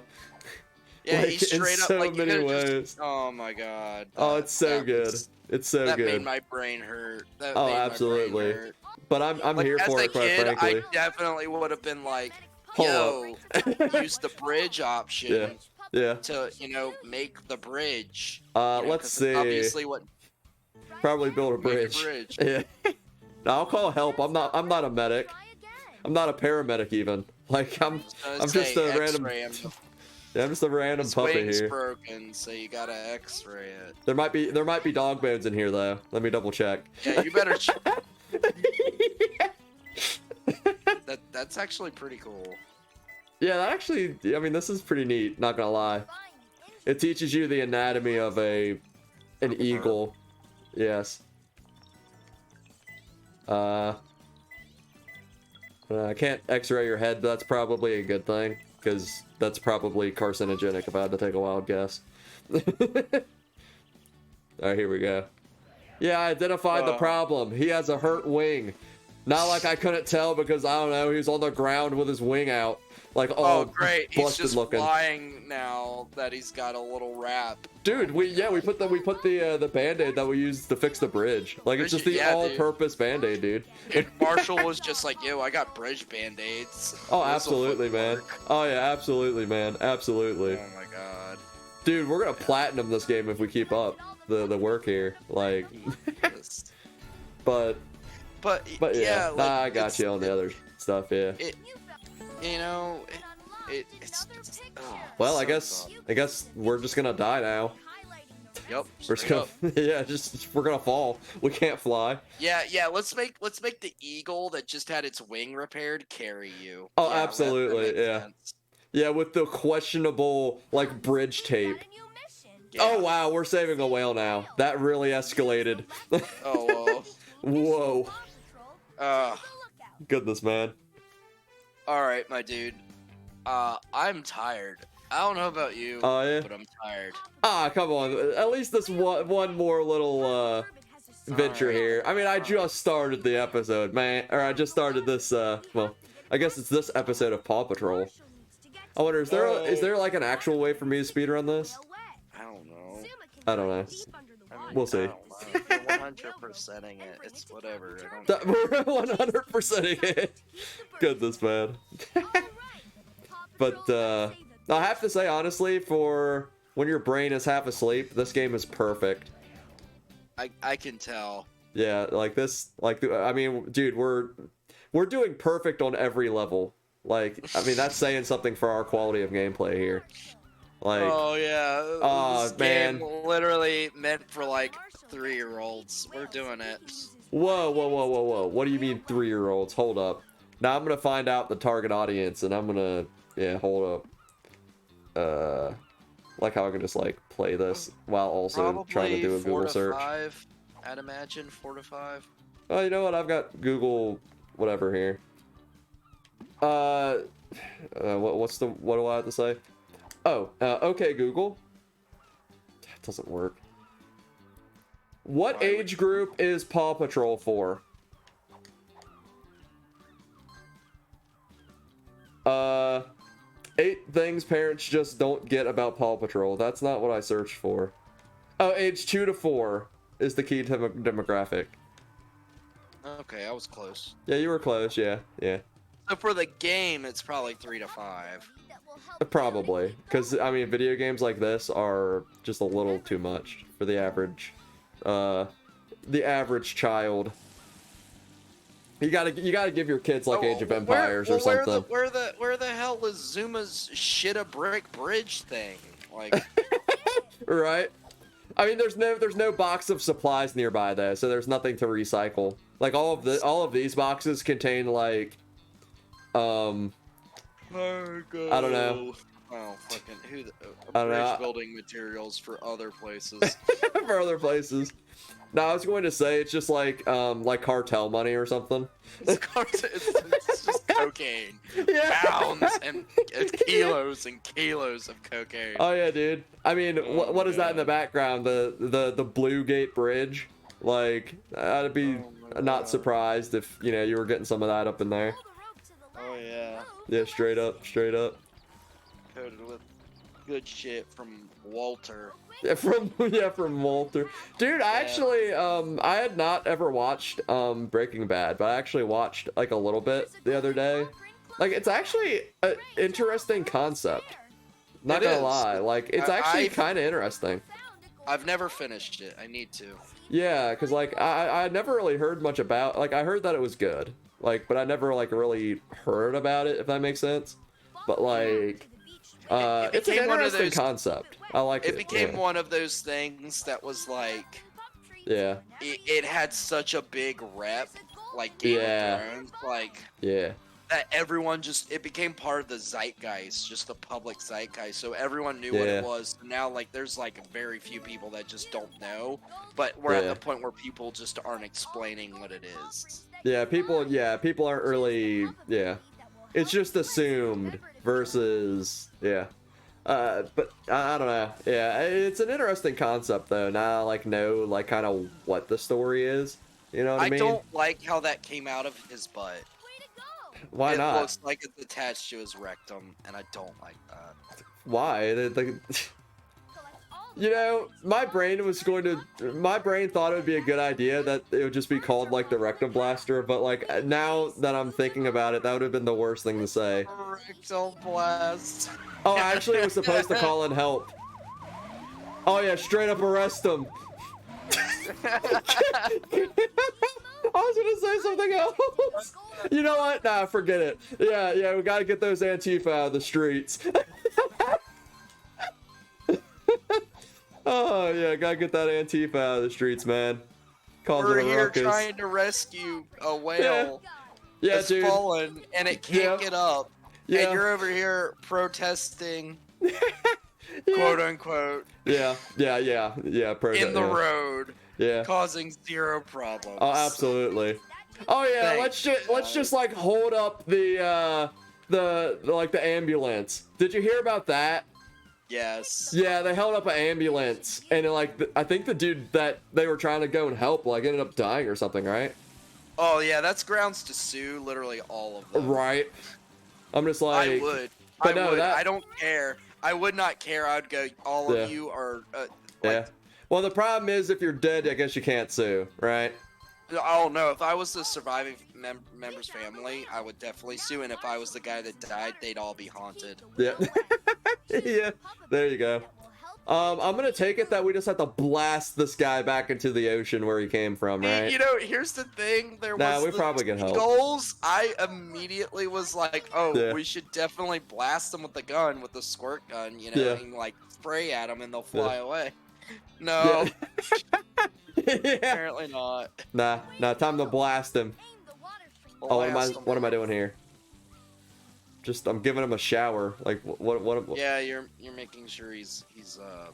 Yeah, like, he's straight up so like many ways. Oh my god. Oh, it's so good. It's so good. That made my brain hurt. Oh, absolutely. But I'm like, here for it, quite frankly. I definitely would have been like, yo, use the bridge option. Yeah. To, you know, make the bridge. Let's see. Obviously, what? Probably build a bridge. Yeah. No, I'll call help. I'm not a medic. I'm not a paramedic even. Like, I'm just a random. Yeah, I'm just a random puppy here. Broken, so you gotta X-ray it. There might be dog bones in here though. Let me double check. Yeah, you better check. That's actually pretty cool. Yeah, that actually, I mean, this is pretty neat, not gonna lie. It teaches you the anatomy of an eagle. Yes. I can't x-ray your head, but that's probably a good thing, because that's probably carcinogenic if I had to take a wild guess. Alright, here we go. Yeah, I identified the problem. He has a hurt wing. Not like I couldn't tell because, I don't know, he was on the ground with his wing out. Like, all great. He's just looking. flying now that he's got a little wrap. Dude, we put the Band-Aid that we used to fix the bridge. Like, it's just the all-purpose Band-Aid, dude. Marshall was just like, yo, I got bridge Band-Aids. Oh, absolutely, man. Oh, yeah, absolutely, man. Absolutely. Oh, my God. Dude, we're gonna platinum this game if we keep up the work here. Like, but yeah, like, I got you on the other stuff, yeah. It's well, I guess we're just gonna die now. Yep. We're just gonna, yeah, we're gonna fall. We can't fly. Yeah. Let's make the eagle that just had its wing repaired carry you. Oh, yeah, absolutely, yeah. Sense. Yeah, with the questionable like bridge tape. Yeah. Oh wow, we're saving a whale now. That really escalated. Oh whoa. Goodness, man. All right, my dude. I'm tired. I don't know about you, but I'm tired. Come on. At least this one more little venture here. I mean, I just started the episode, man. Or I just started this, well, I guess it's this episode of Paw Patrol. I wonder, is there like an actual way for me to speedrun this? I don't know. We'll see. You're 100%ing it. It's whatever. We're 100%ing it. Goodness, man. But I have to say, honestly, for when your brain is half asleep, this game is perfect. I can tell. Yeah, like this, like, I mean, dude, we're doing perfect on every level. Like, I mean, that's saying something for our quality of gameplay here. Like, oh yeah, this man, game literally meant for like 3-year-olds. We're doing it. Whoa! What do you mean 3-year-olds? Hold up. Now I'm gonna find out the target audience, and I'm gonna, yeah, hold up. Like how I can just like play this while also probably trying to do a Google 4 to search. 5, I'd imagine 4 to 5. Oh, you know what? I've got Google whatever here. What do I have to say? Oh, okay, Google. That doesn't work. What age group is Paw Patrol for? 8 things parents just don't get about Paw Patrol. That's not what I searched for. Oh, age 2 to 4 is the key demographic. Okay, I was close. Yeah, you were close. Yeah. So for the game, it's probably 3 to 5. Probably, because I mean, video games like this are just a little too much for the average child. You gotta give your kids like Age of Empires or something. Where the hell is Zuma's shit a brick bridge thing? Like, right? I mean, there's no box of supplies nearby though, so there's nothing to recycle. Like all of these boxes contain like, I don't know. Oh, fucking I don't know. Building materials for other places. For other places. No, I was going to say it's just like cartel money or something. It's just cocaine. Yeah. Pounds and kilos and kilos of cocaine. Oh yeah, dude. I mean, what is that in the background? The Blue Gate Bridge. Like, I'd be not surprised if you were getting some of that up in there. Oh yeah. Yeah, straight up. Coated with good shit from Walter. Yeah, from Walter. Dude, I actually I had not ever watched Breaking Bad, but I actually watched like a little bit the other day. Like, it's actually an interesting concept. Not gonna lie, like it's actually kind of interesting. I've never finished it. I need to. Yeah, because like I never really heard much about. Like, I heard that it was good. Like, but I never like really heard about it, if that makes sense. But like, it's an interesting concept. I like it. It became one of those things that was like, yeah, it had such a big rep, like Game of Thrones, like, yeah. that everyone it became part of the zeitgeist, just the public zeitgeist. So everyone knew what it was. So now, like, there's like very few people that just don't know. But we're at the point where people just aren't explaining what it is. Yeah, people aren't really, it's just assumed versus, but I don't know. Yeah, it's an interesting concept though. Now, like, know, like, kind of what the story is. You know what I mean? I don't like how that came out of his butt. Why not? It looks like it's attached to his rectum, and I don't like that. Why? You know, my brain thought it would be a good idea that it would just be called, like, the rectum blaster, but, like, now that I'm thinking about it, that would have been the worst thing to say. Rectal blast. Oh, actually, it was supposed to call in help. Oh, yeah, straight up arrest him. I was gonna say something else. You know what? Nah, forget it. Yeah, we gotta get those Antifa out of the streets. Oh, yeah, gotta get that Antifa out of the streets, man. We're here trying to rescue a whale that's dude. fallen, and it can't get up. Yeah. And you're over here protesting, quote unquote. Yeah. In the road. Yeah. Causing zero problems. Oh, absolutely. Oh yeah, let's just like hold up the ambulance. Did you hear about that? Yes. Yeah, they held up an ambulance, and I think the dude that they were trying to go and help ended up dying or something, right? Oh yeah, that's grounds to sue literally all of them. Right. I'm just like, I would. But I would. I don't care. I would not care. I would go. All of you are. Well, the problem is if you're dead, I guess you can't sue, right? Oh no! If I was the surviving member's family, I would definitely sue. And if I was the guy that died, they'd all be haunted. Yeah. Yeah. There you go. I'm gonna take it that we just have to blast this guy back into the ocean where he came from, right? You know, here's the thing. We probably can help. Goals. I immediately was like, we should definitely blast them with the gun, with the squirt gun, you know, and like spray at them and they'll fly away. No. Apparently not. Nah, time to blast him. What am I doing here? I'm giving him a shower. Like what? Yeah, you're making sure he's All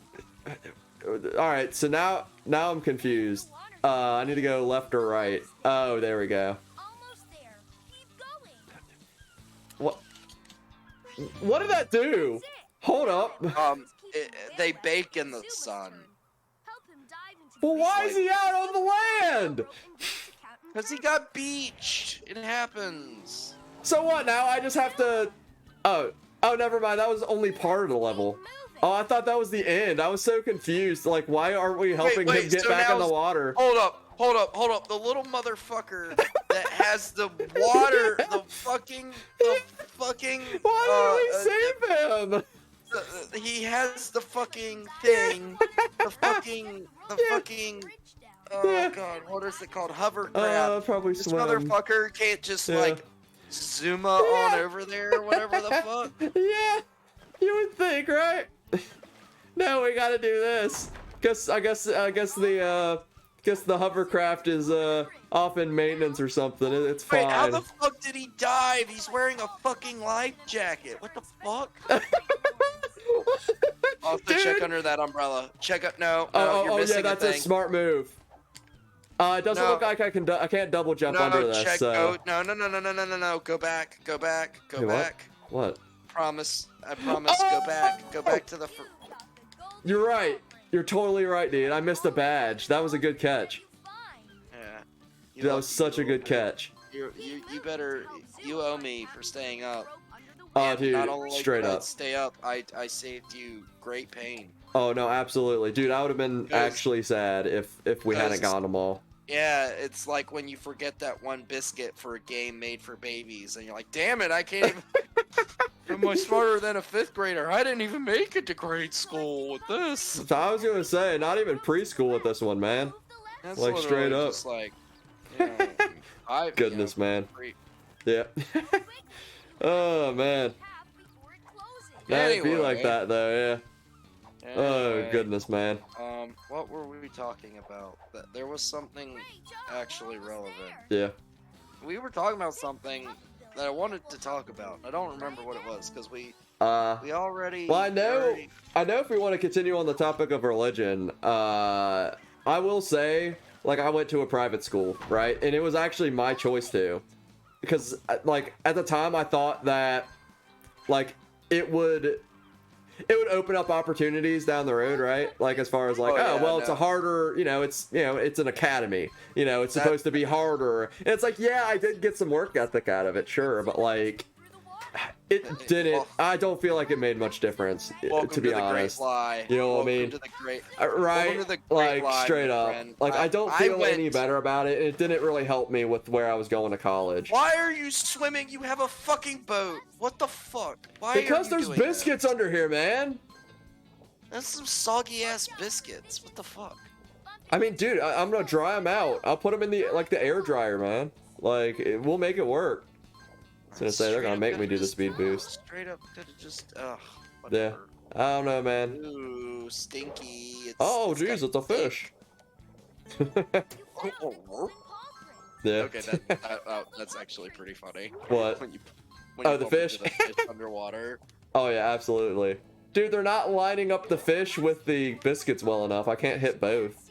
right, so now I'm confused. I need to go left or right. Oh, there we go. Almost there. Keep going. What did that do? Hold up. They bake in the sun. Well, why is he out on the land? Because he got beached. It happens. So what now? I just have to... Oh, never mind. That was only part of the level. Oh, I thought that was the end. I was so confused. Like, why aren't we helping him get back in the water? Hold up. The little motherfucker that has the water, the fucking... Why did we save him? He has the fucking thing. The fucking... Oh god, what is it called? Hovercraft. Probably this swim. Motherfucker can't just like zoom on over there or whatever the fuck. Yeah, you would think, right? No, we gotta do this. I guess the hovercraft is off in maintenance or something. It's fine. Wait, how the fuck did he dive? He's wearing a fucking life jacket. What the fuck? I'll have to check under that umbrella. Check up. No, you're missing that's a smart move. It doesn't look like I can't double jump under this. Check. So. No. Go back. What? Promise. I promise. Go back. Go back to the. You're right. You're totally right, dude. I missed a badge. That was a good catch. Yeah. Dude, that was such a good catch. You better. You owe me for staying up. Oh, dude, not only straight up. Stay up. I saved you great pain. Oh no, absolutely, dude. I would have been actually sad if we hadn't gotten them all. Yeah, it's like when you forget that one biscuit for a game made for babies, and you're like, "Damn it, I can't even." I'm much smarter than a 5th grader. I didn't even make it to grade school with this. So I was gonna say, not even preschool with this one, man. That's like straight up. Just like, you know, goodness, man. Yeah. Oh man. That'd be like that though, yeah. Anyway, oh goodness, man. What were we talking about? There was something actually relevant. Yeah. We were talking about something that I wanted to talk about. I don't remember what it was because we already. Well, I know if we want to continue on the topic of religion, I will say, like, I went to a private school, right? And it was actually my choice to, because, like, at the time I thought that, like, it would open up opportunities down the road, right? Like, as far as like, it's a harder, it's an academy, it's supposed to be harder. And it's like, yeah, I did get some work ethic out of it, sure, but like, it didn't. I don't feel like it made much difference, to be honest. You know what I mean? Right? Like, straight up. Like, I don't feel any better about it. It didn't really help me with where I was going to college. Why are you swimming? You have a fucking boat. What the fuck? Why? Because there's biscuits under here, man. That's some soggy ass biscuits. What the fuck? I mean, dude, I'm gonna dry them out. I'll put them in the air dryer, man. Like, we'll make it work. I was gonna say, they're gonna make me do the speed boost. Straight up could've just, yeah. I don't know, man. Ooh, stinky. Oh, jeez, it's a fish. Yeah. Okay, that's actually pretty funny. What? When you the fish? The fish underwater. Oh, yeah, absolutely. Dude, they're not lining up the fish with the biscuits well enough. I can't hit both.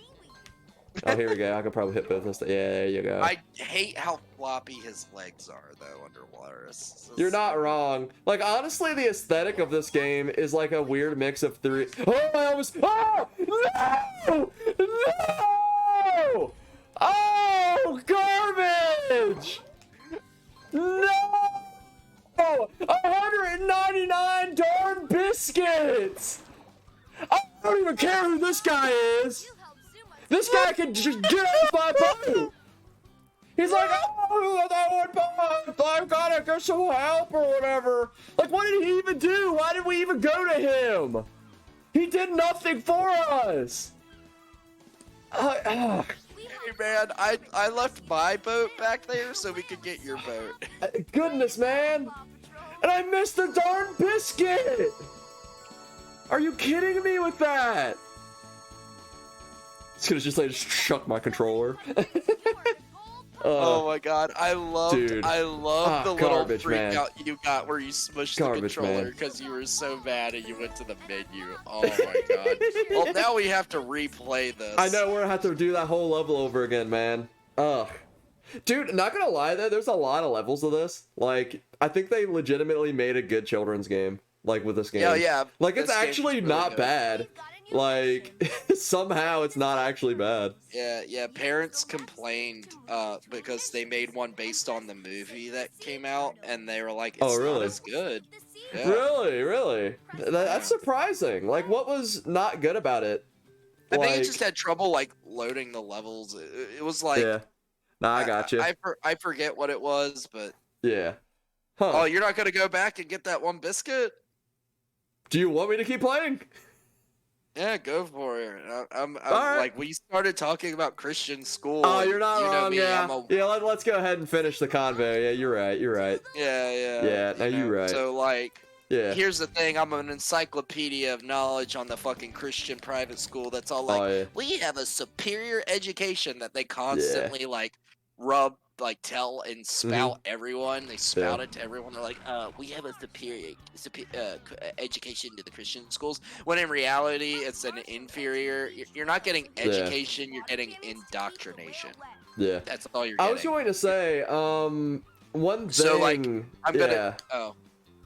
Oh, here we go. I could probably hit both this. Yeah, there you go. I hate how floppy his legs are, though, underwater. You're not wrong. Like, honestly, the aesthetic of this game is like a weird mix of three. Oh, I almost. Oh! No! No! Oh, garbage! No! 199 darn biscuits! I don't even care who this guy is! This guy can just get off my boat! He's like, oh, that one boat! I've gotta get some help or whatever! Like, what did he even do? Why did we even go to him? He did nothing for us! Hey man, I left my boat back there so we could get your boat. Goodness, man! And I missed the darn biscuit! Are you kidding me with that? It's gonna just like chuck my controller. Oh my god, I love the little freak out you got where you smushed the controller because you were so mad and you went to the menu. Oh my god. Well, now we have to replay this. I know, we're gonna have to do that whole level over again, man. Ugh. Dude, not gonna lie though, there's a lot of levels of this. Like, I think they legitimately made a good children's game, like, with this game. Yeah. Like, it's actually really not bad. Like, somehow it's not actually bad. Yeah, parents complained because they made one based on the movie that came out, and they were like, it's not as good. Yeah. Really? That's surprising. Like, what was not good about it? I think it just had trouble, like, loading the levels. It was like... Yeah. Nah, I got you. I forget what it was, but... Yeah. Huh. Oh, you're not gonna go back and get that one biscuit? Do you want me to keep playing? Yeah, go for it. I'm right. Like, we started talking about Christian school. Oh, you're not wrong. Yeah, let's go ahead and finish the convo. Yeah, you're right. Yeah, no, you're right. So, like, yeah. Here's the thing. I'm an encyclopedia of knowledge on the fucking Christian private school. That's all like, we have a superior education that they constantly, like, rub, like, tell and spout everyone. They spout it to everyone. They're like, we have a superior education to the Christian schools. When in reality, it's an inferior. You're not getting education. You're getting indoctrination. Yeah. That's all you're getting. I was going to say, one thing. So,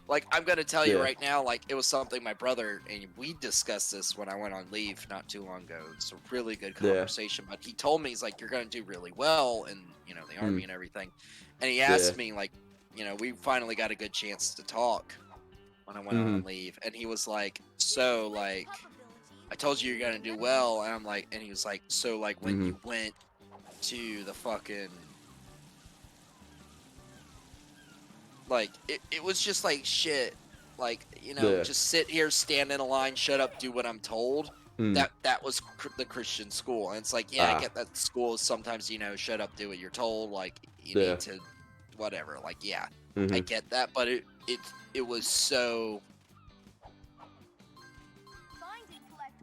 like, I'm gonna tell you right now, like, it was something my brother, and we discussed this when I went on leave not too long ago. It's a really good conversation, but he told me, he's like, you're gonna do really well in, the army and everything. And he asked me, like, we finally got a good chance to talk when I went on leave. And he was like, so, like, I told you you're gonna do well. And I'm like, and he was like, so, like, when you went to the fucking... Like, it was just like, shit, like, just sit here, stand in a line, shut up, do what I'm told. That was the Christian school. And it's like, I get that school sometimes, shut up, do what you're told, like, you need to, whatever, like, I get that, but it was so...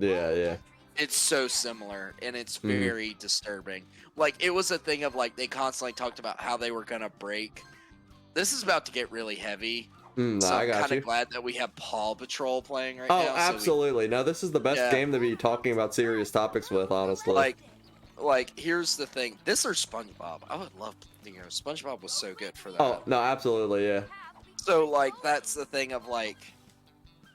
Yeah. It's so similar, and it's very disturbing. Like, it was a thing of, like, they constantly talked about how they were gonna break this is about to get really heavy. No, so I got I'm kind you. of glad that we have Paw Patrol playing right Oh, now. absolutely. No, this is the best game to be talking about serious topics with, honestly. Like, here's the thing. This or SpongeBob. I would love to, SpongeBob was so good for that. Oh, no, absolutely, yeah. So, like, that's the thing of, like,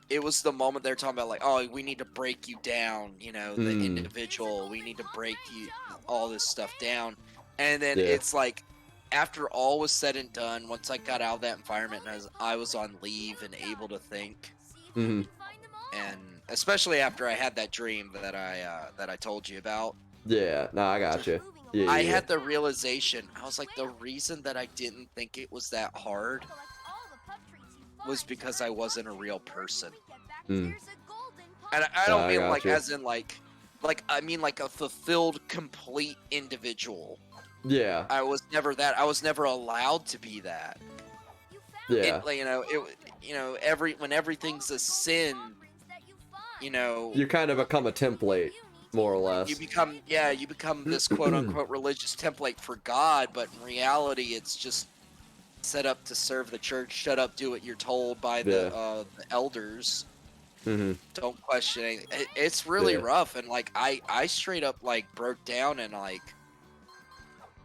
it was the moment they're talking about, like, oh, we need to break you down, the individual. We need to break you, all this stuff down. And then it's like, after all was said and done, once I got out of that environment and I was on leave and able to think, and especially after I had that dream that I told you about. Yeah, no, I got you. Yeah, I had the realization. I was like, the reason that I didn't think it was that hard was because I wasn't a real person. And I don't mean like as in like I mean like a fulfilled, complete individual. Yeah. I was never that. I was never allowed to be that. Yeah. When everything's a sin, you kind of become a template, more or less. You become this quote unquote religious template for God, but in reality, it's just set up to serve the church. Shut up, do what you're told by the elders. Don't question anything. It's really rough, and like I straight up like broke down and like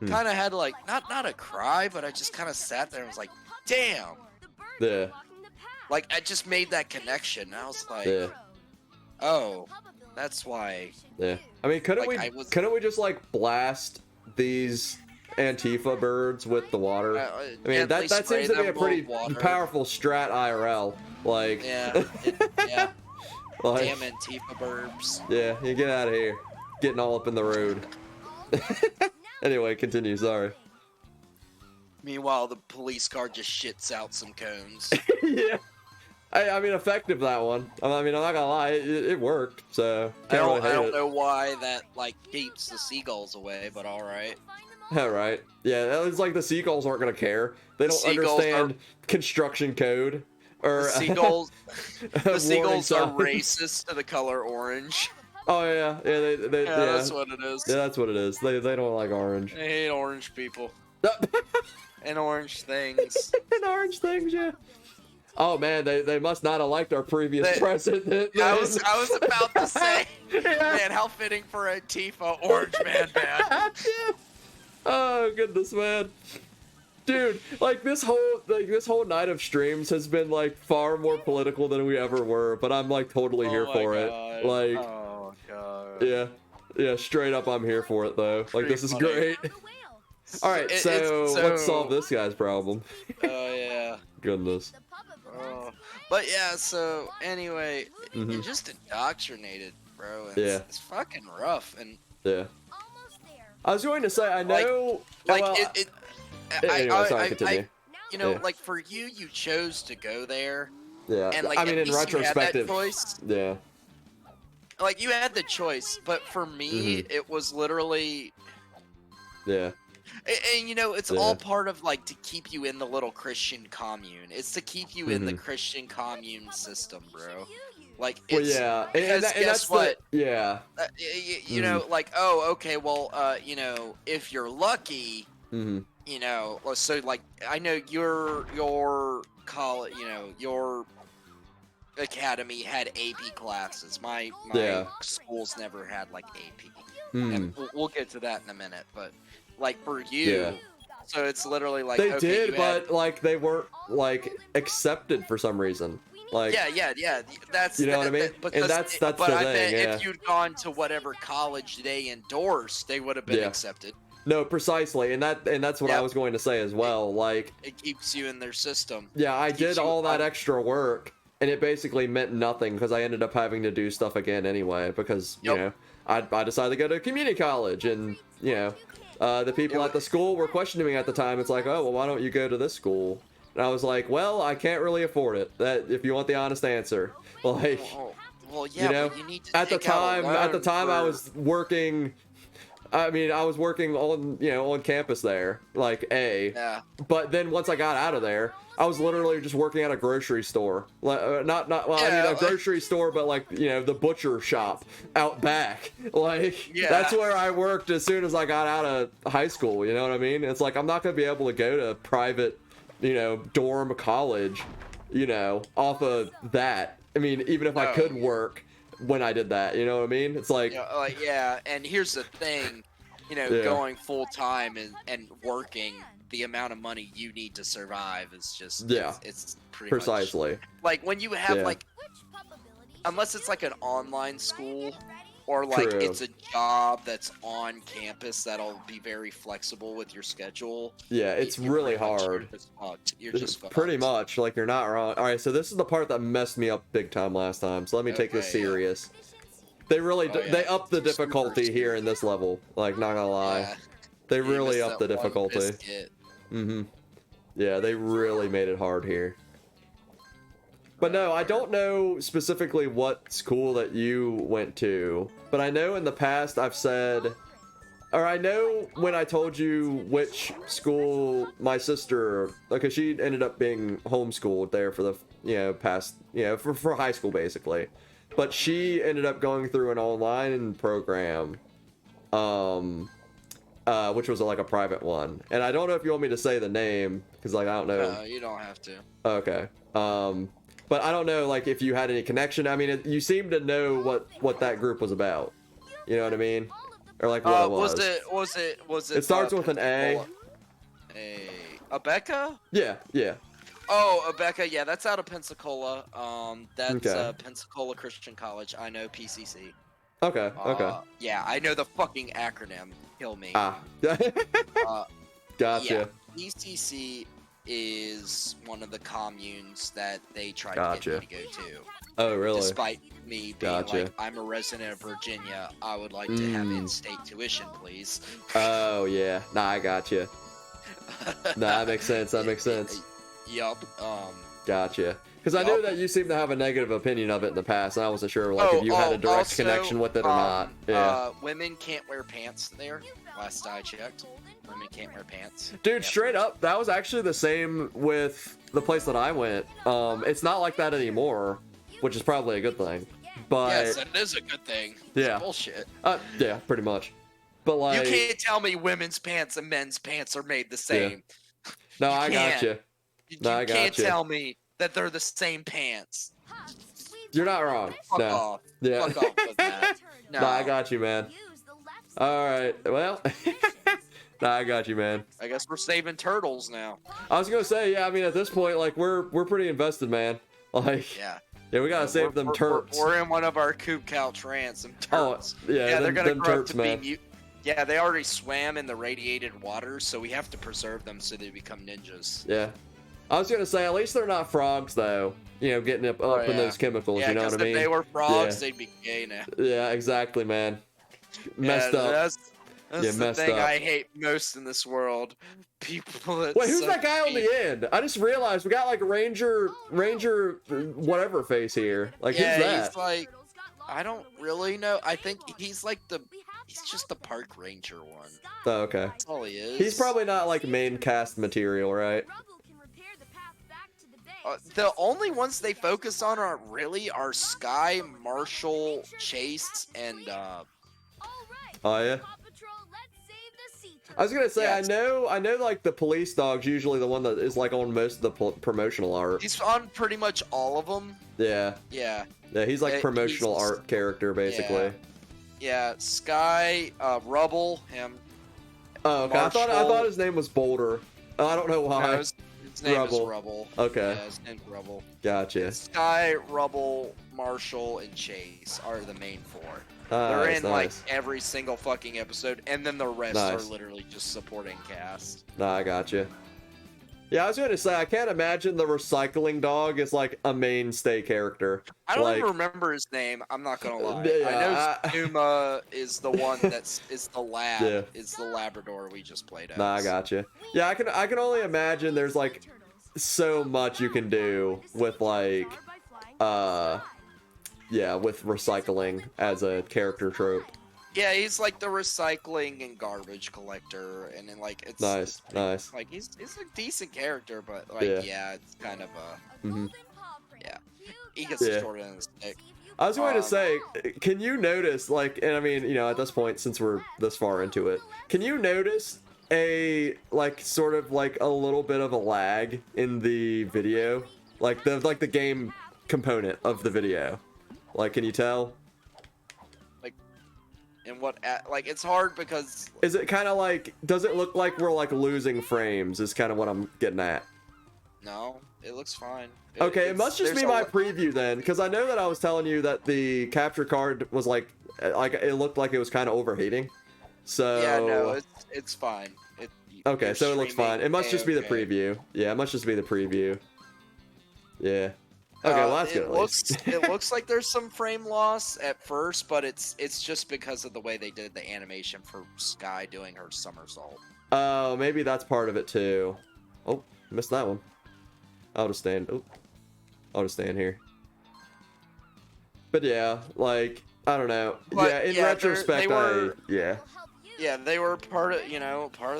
kind of had like not a cry, but I just kind of sat there and was like, damn. Yeah. Like I just made that connection. And I was like, oh, that's why. Yeah. I mean, couldn't we just like blast these Antifa birds with the water? I mean, that seems to be a pretty powerful strat IRL. Like, yeah. Like, damn Antifa burbs. Yeah, you get out of here. Getting all up in the road. Anyway, continue. Sorry. Meanwhile, the police car just shits out some cones. Yeah. I mean, effective, that one. I mean, I'm not gonna lie, it worked, so I don't know why that, like, keeps the seagulls away, but alright. Alright. Yeah, it's like the seagulls aren't gonna care. They don't understand construction code. Or the seagulls are racist to the color orange. Oh, yeah. Yeah, that's what it is. Yeah, that's what it is. They don't like orange. They hate orange people. And orange things. And orange things, yeah. Oh man, they must not have liked our previous president. I was about to say, man, how fitting for Antifa, Orange Man Band. Oh goodness, man, dude, like this whole night of streams has been like far more political than we ever were, but I'm like totally here for it. Like, oh god, yeah, straight up, I'm here for it though. Like, this is great. All right, so let's solve this guy's problem. Oh yeah. Goodness. But yeah, so anyway, you're just indoctrinated, bro. And it's fucking rough. And I was going to say, I know. Sorry, continue. Like for you chose to go there. Yeah. And like, I mean, in retrospective, yeah. Like you had the choice, but for me, it was literally. Yeah. And it's all part of like to keep you in the little Christian commune. It's to keep you in the Christian commune system, bro. Like, it's, and that's what. Like, oh, okay, well, if you're lucky, so like, I know your college, your academy had AP classes. My schools never had like AP. And we'll get to that in a minute, but. Like for you, so it's literally like they did, but like they weren't like accepted for some reason. Like that's what I mean. And that's the thing. I bet if you'd gone to whatever college they endorsed, they would have been accepted. No, precisely, and that's what I was going to say as well. Like it keeps you in their system. Yeah, I did all that extra work, and it basically meant nothing because I ended up having to do stuff again anyway because I decided to go to community college, and the people at the school were questioning me at the time. It's like, oh, well, why don't you go to this school? And I was like, well, I can't really afford it. That if you want the honest answer, like, but you need to at the time, I was working. I mean, I was working on campus there, like But then once I got out of there, I was literally just working at a grocery store. I mean a grocery store, but like, the butcher shop out back. Like, that's where I worked as soon as I got out of high school, you know what I mean? It's like, I'm not going to be able to go to private you know, dorm college, you know, off of that. I mean, even if I could work when I did that, you know what I mean? It's like, yeah. And here's the thing, you know, going full time and working, the amount of money you need to survive is just it's pretty precisely much, like when you have like, unless it's like an online school or like it's a job that's on campus that'll be very flexible with your schedule. Yeah, it's really hard. You're just fucked. Pretty much, like, you're not wrong. All right, so this is the part that messed me up big time last time. So let me take this serious. They really they upped the difficulty here in this level. Like, not gonna lie, they really upped the difficulty. Yeah, they really made it hard here. But no, I don't know specifically what school that you went to, but I know in the past I've said, or I know when I told you which school my sister, because she ended up being homeschooled there for the, you know, past, you know, for high school basically, but she ended up going through an online program, which was like a private one, and I don't know if you want me to say the name, because like I don't know. No, you don't have to. Okay. But I don't know, like, if you had any connection. I mean, you seem to know what that group was about. You know what I mean? Or like what it was. Was it? It starts with an A. Abeka? Yeah. Oh, Abeka. Yeah, that's out of Pensacola. That's Pensacola Christian College. I know PCC. Okay. Yeah, I know the fucking acronym. Kill me. Gotcha. Yeah, PCC is one of the communes that they tried to get me to go to. Oh, really? Despite me being like, I'm a resident of Virginia, I would like to have in-state tuition, please. Oh, yeah. Nah, I gotcha. Nah, that makes sense. Yup. Gotcha. Because I know that you seem to have a negative opinion of it in the past, and I wasn't sure like if you had a direct connection with it or not. Yeah. Women can't wear pants there. Last I checked, women can't wear pants. Dude, straight up, that was actually the same with the place that I went. It's not like that anymore, which is probably a good thing. But yes, it is a good thing. Yeah. It's bullshit. Yeah, pretty much. But like, you can't tell me women's pants and men's pants are made the same. Yeah. No, I gotcha. You can't tell me that they're the same pants. You're not wrong. Fuck off. Yeah. Fuck off with that. No. I got you, man. All right. Well, I got you, man. I guess we're saving turtles now. I was gonna say, yeah. I mean, at this point, like, we're pretty invested, man. Like, yeah, we gotta save them turps. We're in one of our CoopCouch rants. Them turps. Oh, yeah, they're gonna grow up to man. be yeah, they already swam in the radiated water, so we have to preserve them so they become ninjas. Yeah. I was gonna say, at least they're not frogs, though. You know, getting up in those chemicals. Yeah, you know what I mean? If they were frogs, they'd be gay now. Yeah, exactly, man. Messed up. That's the thing up. I hate most in this world. People that Wait, who's that guy on the end? I just realized we got like Ranger whatever face here. Like, who's that? He's like, I don't really know. I think he's like he's just the park ranger one. Oh, okay. That's all he is. He's probably not like main cast material, right? The only ones they focus on are Sky, Marshall, Chase, and oh yeah. I was gonna say, I know like the police dog's usually the one that is like on most of the promotional art. He's on pretty much all of them. Yeah. Yeah, he's like promotional art character basically. Yeah, Sky, Rubble, him. Oh, okay. I thought his name was Boulder. I don't know why. No, his name is Rubble. Okay. Yeah, his name's Rubble. Gotcha. Sky, Rubble, Marshall, and Chase are the main four. They're in like every single fucking episode, and then the rest are literally just supporting cast. Nah, I gotcha. Yeah, I was going to say, I can't imagine the recycling dog is like a mainstay character. I don't even remember his name. I'm not gonna lie. Yeah, I know Zuma is the one is the lab. Yeah. Is the Labrador we just played as. Nah, I gotcha. Yeah, I can only imagine there's like so much you can do with like with recycling as a character trope. Yeah, he's like the recycling and garbage collector, and then like it's nice. Like he's a decent character, but like it's kind of a he gets the short end of the stick. I was going to say, can you notice, like, and I mean, you know, at this point, since we're this far into it, can you notice a like sort of like a little bit of a lag in the video, like the game component of the video. Like, can you tell? Like, and what? Like, it's hard because. Is it kind of like? Does it look like we're like losing frames? Is kind of what I'm getting at. No, it looks fine. Okay, it must just be my preview then, because I know that I was telling you that the capture card was like it looked like it was kind of overheating. So yeah, no, it's fine. Okay, so it looks fine. It must just be the preview. Yeah, it must just be the preview. Yeah. Okay, well that's good at least. It looks like there's some frame loss at first, but it's just because of the way they did the animation for Sky doing her somersault. Oh, maybe that's part of it too. Oh, missed that one. I'll just stand. Oh, I'll just stand here. But yeah, like I don't know. But, yeah, in retrospect, yeah. Yeah, they were part of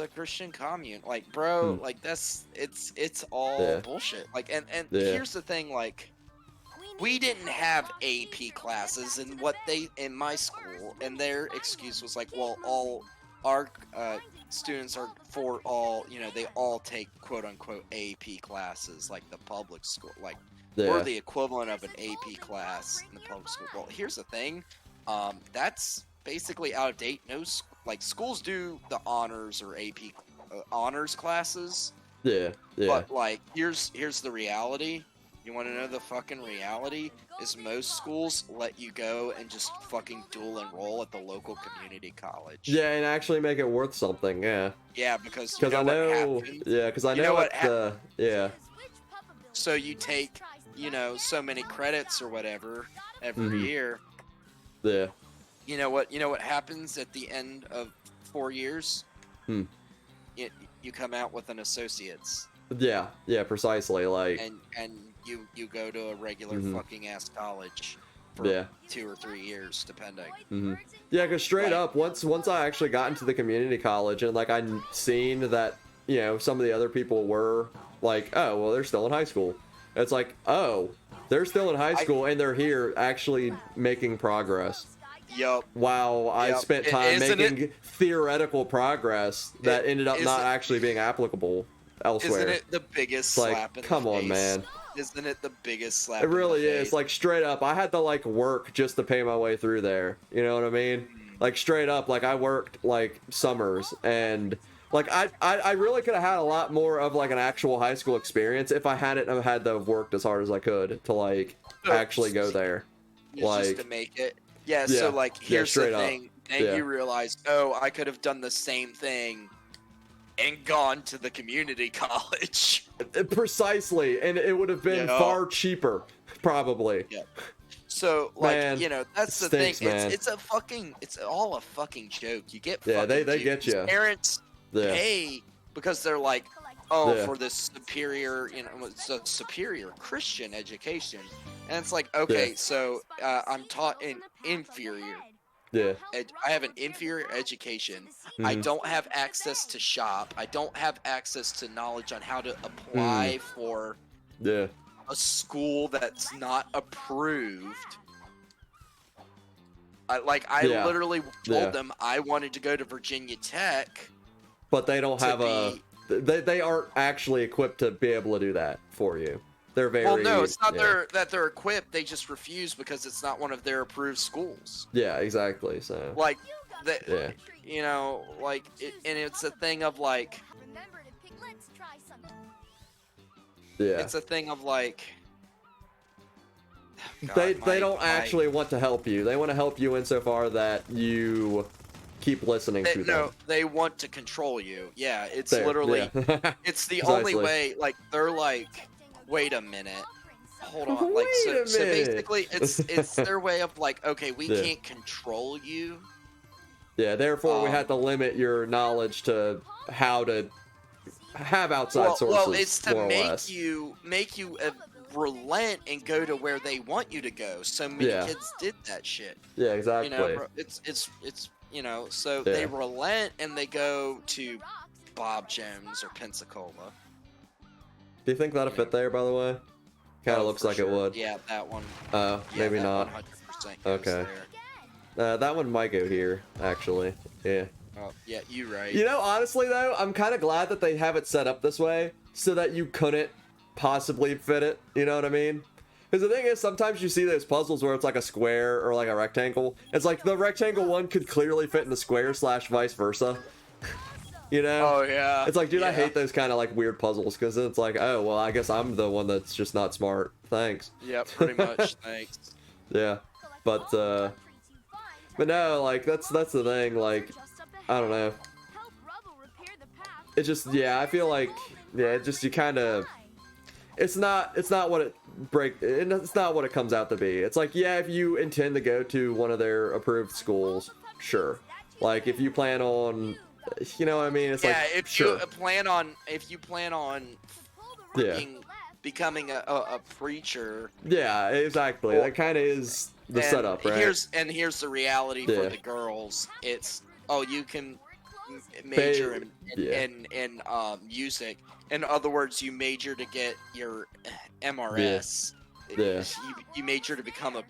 the Christian commune. Like, bro, like it's all bullshit. Like, and here's the thing, like, we didn't have AP classes in my school, and their excuse was like, well, all our students are for all, they all take quote unquote AP classes, like the public school, like we're the equivalent of an AP class in the public school. Well, here's the thing, that's basically out of date. Like schools do the honors or AP honors classes. Yeah. But like, here's the reality. You want to know the fucking reality? Is most schools let you go and just fucking dual enroll at the local community college. Yeah, and actually make it worth something. Yeah. Yeah, because I know. Yeah, because I know what yeah. So you take, so many credits or whatever every year. Yeah. You know what happens at the end of 4 years? You come out with an associate's. Yeah, precisely. Like, and you go to a regular fucking ass college for 2 or 3 years, depending. Yeah, because straight up, once I actually got into the community college and like I'd seen that some of the other people were like, oh well, they're still in high school. It's like, oh, they're still in high school and they're here actually making progress. Yup. Wow, I spent time making theoretical progress that ended up not actually being applicable elsewhere. Isn't it the biggest slap in the face? Come on, man. Isn't it the biggest slap in the face? It really is. Like, straight up, I had to, like, work just to pay my way through there. You know what I mean? Like, straight up, like, I worked, like, summers, and, like, I really could have had a lot more of, like, an actual high school experience if I hadn't have had to have worked as hard as I could to, like, actually go there. Just to make it. Yeah, so, like, here's the thing. Then you realize, oh, I could have done the same thing and gone to the community college. Precisely, and it would have been far cheaper, probably. Yeah. So, like, man, that's the stinks, thing. Man. It's all a fucking joke. You get they get you. Parents pay because they're like, for this superior, it's a superior Christian education. And it's like, okay, so I'm taught in inferior. Yeah. I have an inferior education. I don't have access to shop. I don't have access to knowledge on how to apply for a school that's not approved. I literally told them I wanted to go to Virginia Tech. But they don't have they aren't actually equipped to be able to do that for you. They're very well. No, it's not that they're equipped. They just refuse because it's not one of their approved schools. Yeah, exactly. So like, and it's a thing of like. Yeah. It's a thing of like. God, they don't actually want to help you. They want to help you insofar that you keep listening to them. No, they want to control you. Yeah, it's literally. It's the only way. Like, they're like. Wait a minute. Hold on. Like, so basically, it's their way of like, okay, we can't control you. Yeah. Therefore, we had to limit your knowledge to how to have outside sources. Well, it's to make you relent and go to where they want you to go. So many kids did that shit. Yeah, exactly. It's so they relent and they go to Bob Jones or Pensacola. Do you think that'll fit there, by the way? Kind of looks like it would. Yeah, that one. Maybe not. 100% okay. That one might go here, actually. Yeah. Oh, yeah, you're right. You know, honestly though, I'm kind of glad that they have it set up this way so that you couldn't possibly fit it. You know what I mean? Because the thing is, sometimes you see those puzzles where it's like a square or like a rectangle. It's like the rectangle one could clearly fit in the square / vice versa. You know? Oh, yeah. It's like, dude, yeah. I hate those kind of like weird puzzles because it's like, oh, well, I guess I'm the one that's just not smart. Thanks. Yeah, pretty much. Thanks. Yeah. But no, like, that's the thing. Like, I don't know. It just, yeah, I feel like, yeah, it just, you kind of, it's not what it's not what it comes out to be. It's like, yeah, if you intend to go to one of their approved schools, sure. Like, if you plan on, you know what I mean? It's yeah, like, if sure. you plan on Yeah. becoming a preacher. Yeah, exactly. That kind of is the setup, right? Here's the reality for the girls. It's, oh, you can major in music. In other words, you major to get your MRS. Yeah. You major to become a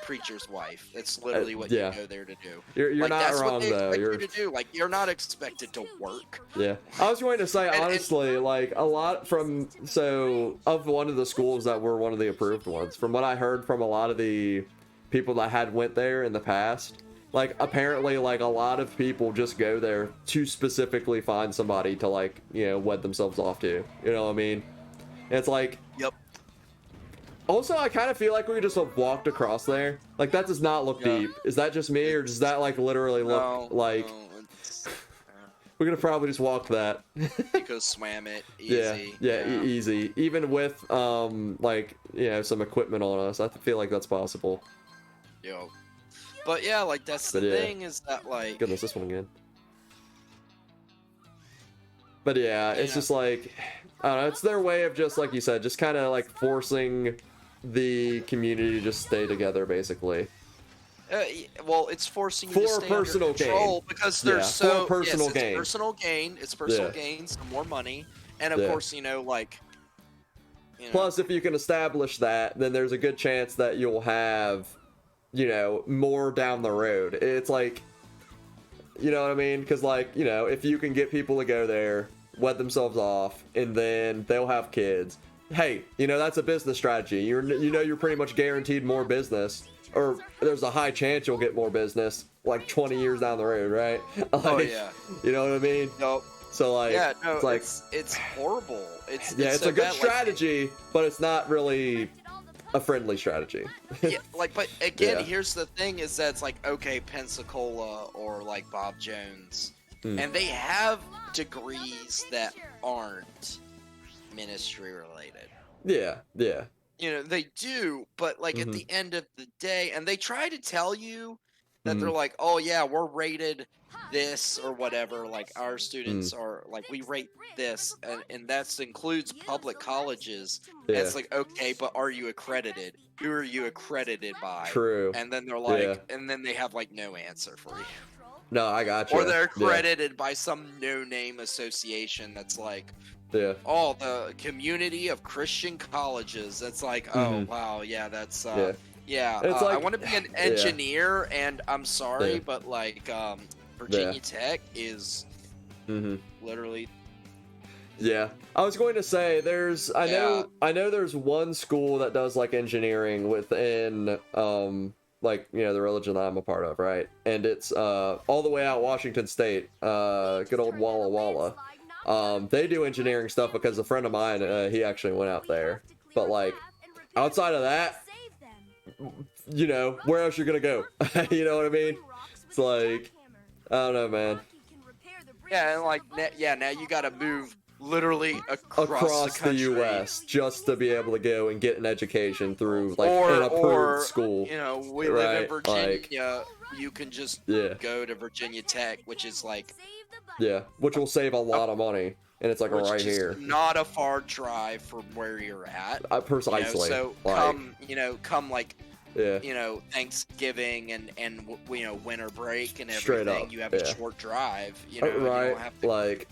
preacher's wife. That's literally what you go there to do. You're like, not that's wrong what they though. Expect you to do. Like, you're not expected to work. Yeah, I was going to say honestly, like a lot from of one of the schools that were one of the approved ones. From what I heard from a lot of the people that had went there in the past, like apparently like a lot of people just go there to specifically find somebody to like, you know, wed themselves off to. You know what I mean? And it's like, yep. Also, I kind of feel like we just have walked across there. Like, that does not look deep. Is that just me, or does that, like, literally look like... No, we're gonna probably just walk that. You go swam it, easy. Yeah, easy. Even with, like, you know, some equipment on us, I feel like that's possible. Yo. But yeah, like, that's the thing, is that, like... Goodness, this one again. But yeah, it's just like... I don't know, it's their way of just, like you said, just kind of, like, forcing the community to just stay together, basically. Well, it's forcing you to stay personal under control gain. Because there's personal gain. It's personal gain. It's personal gain, some more money, and of course, you know, like. You know. Plus, if you can establish that, then there's a good chance that you'll have, you know, more down the road. It's like, you know what I mean? Because, like, you know, if you can get people to go there, wed themselves off, and then they'll have kids. Hey, you know, that's a business strategy. You know, you're pretty much guaranteed more business, or there's a high chance you'll get more business like 20 years down the road, right? Like, oh yeah. You know what I mean? Nope. So like, yeah, no, it's like it's horrible. It's a good strategy, but it's not really a friendly strategy. Yeah, like, but again, here's the thing: is that it's like, okay, Pensacola or like Bob Jones, and they have degrees that aren't ministry related. Yeah. You know, they do, but like at the end of the day, and they try to tell you that they're like, oh yeah, we're rated this or whatever, like our students are like, we rate this, and that includes public colleges. And it's like, okay, but are you accredited? Who are you accredited by? True. And then they're like, and then they have like no answer for you. No, I got you. Or they're accredited by some no-name association that's like, oh, the Community of Christian Colleges. That's like, oh wow, yeah, that's like, I want to be an engineer, and I'm sorry, but like Virginia Tech is literally. Yeah, I was going to say I know there's one school that does like engineering within like, you know, the religion that I'm a part of, right? And it's all the way out Washington State, good old Walla Walla. They do engineering stuff because a friend of mine, he actually went out there. But like, outside of that, you know, where else you're gonna go? You know what I mean? It's like, I don't know, man. Yeah, and like, now you gotta move literally across the U.S. just to be able to go and get an education through like an approved school. You know, we live in Virginia. Like, you can just go to Virginia Tech, which is like, which will save a lot of money, and it's like right here. Not a far drive from where you're at. Precisely. You know, so come like. You know, Thanksgiving and you know, winter break and everything. You have a short drive. You know, right? You don't have to, like,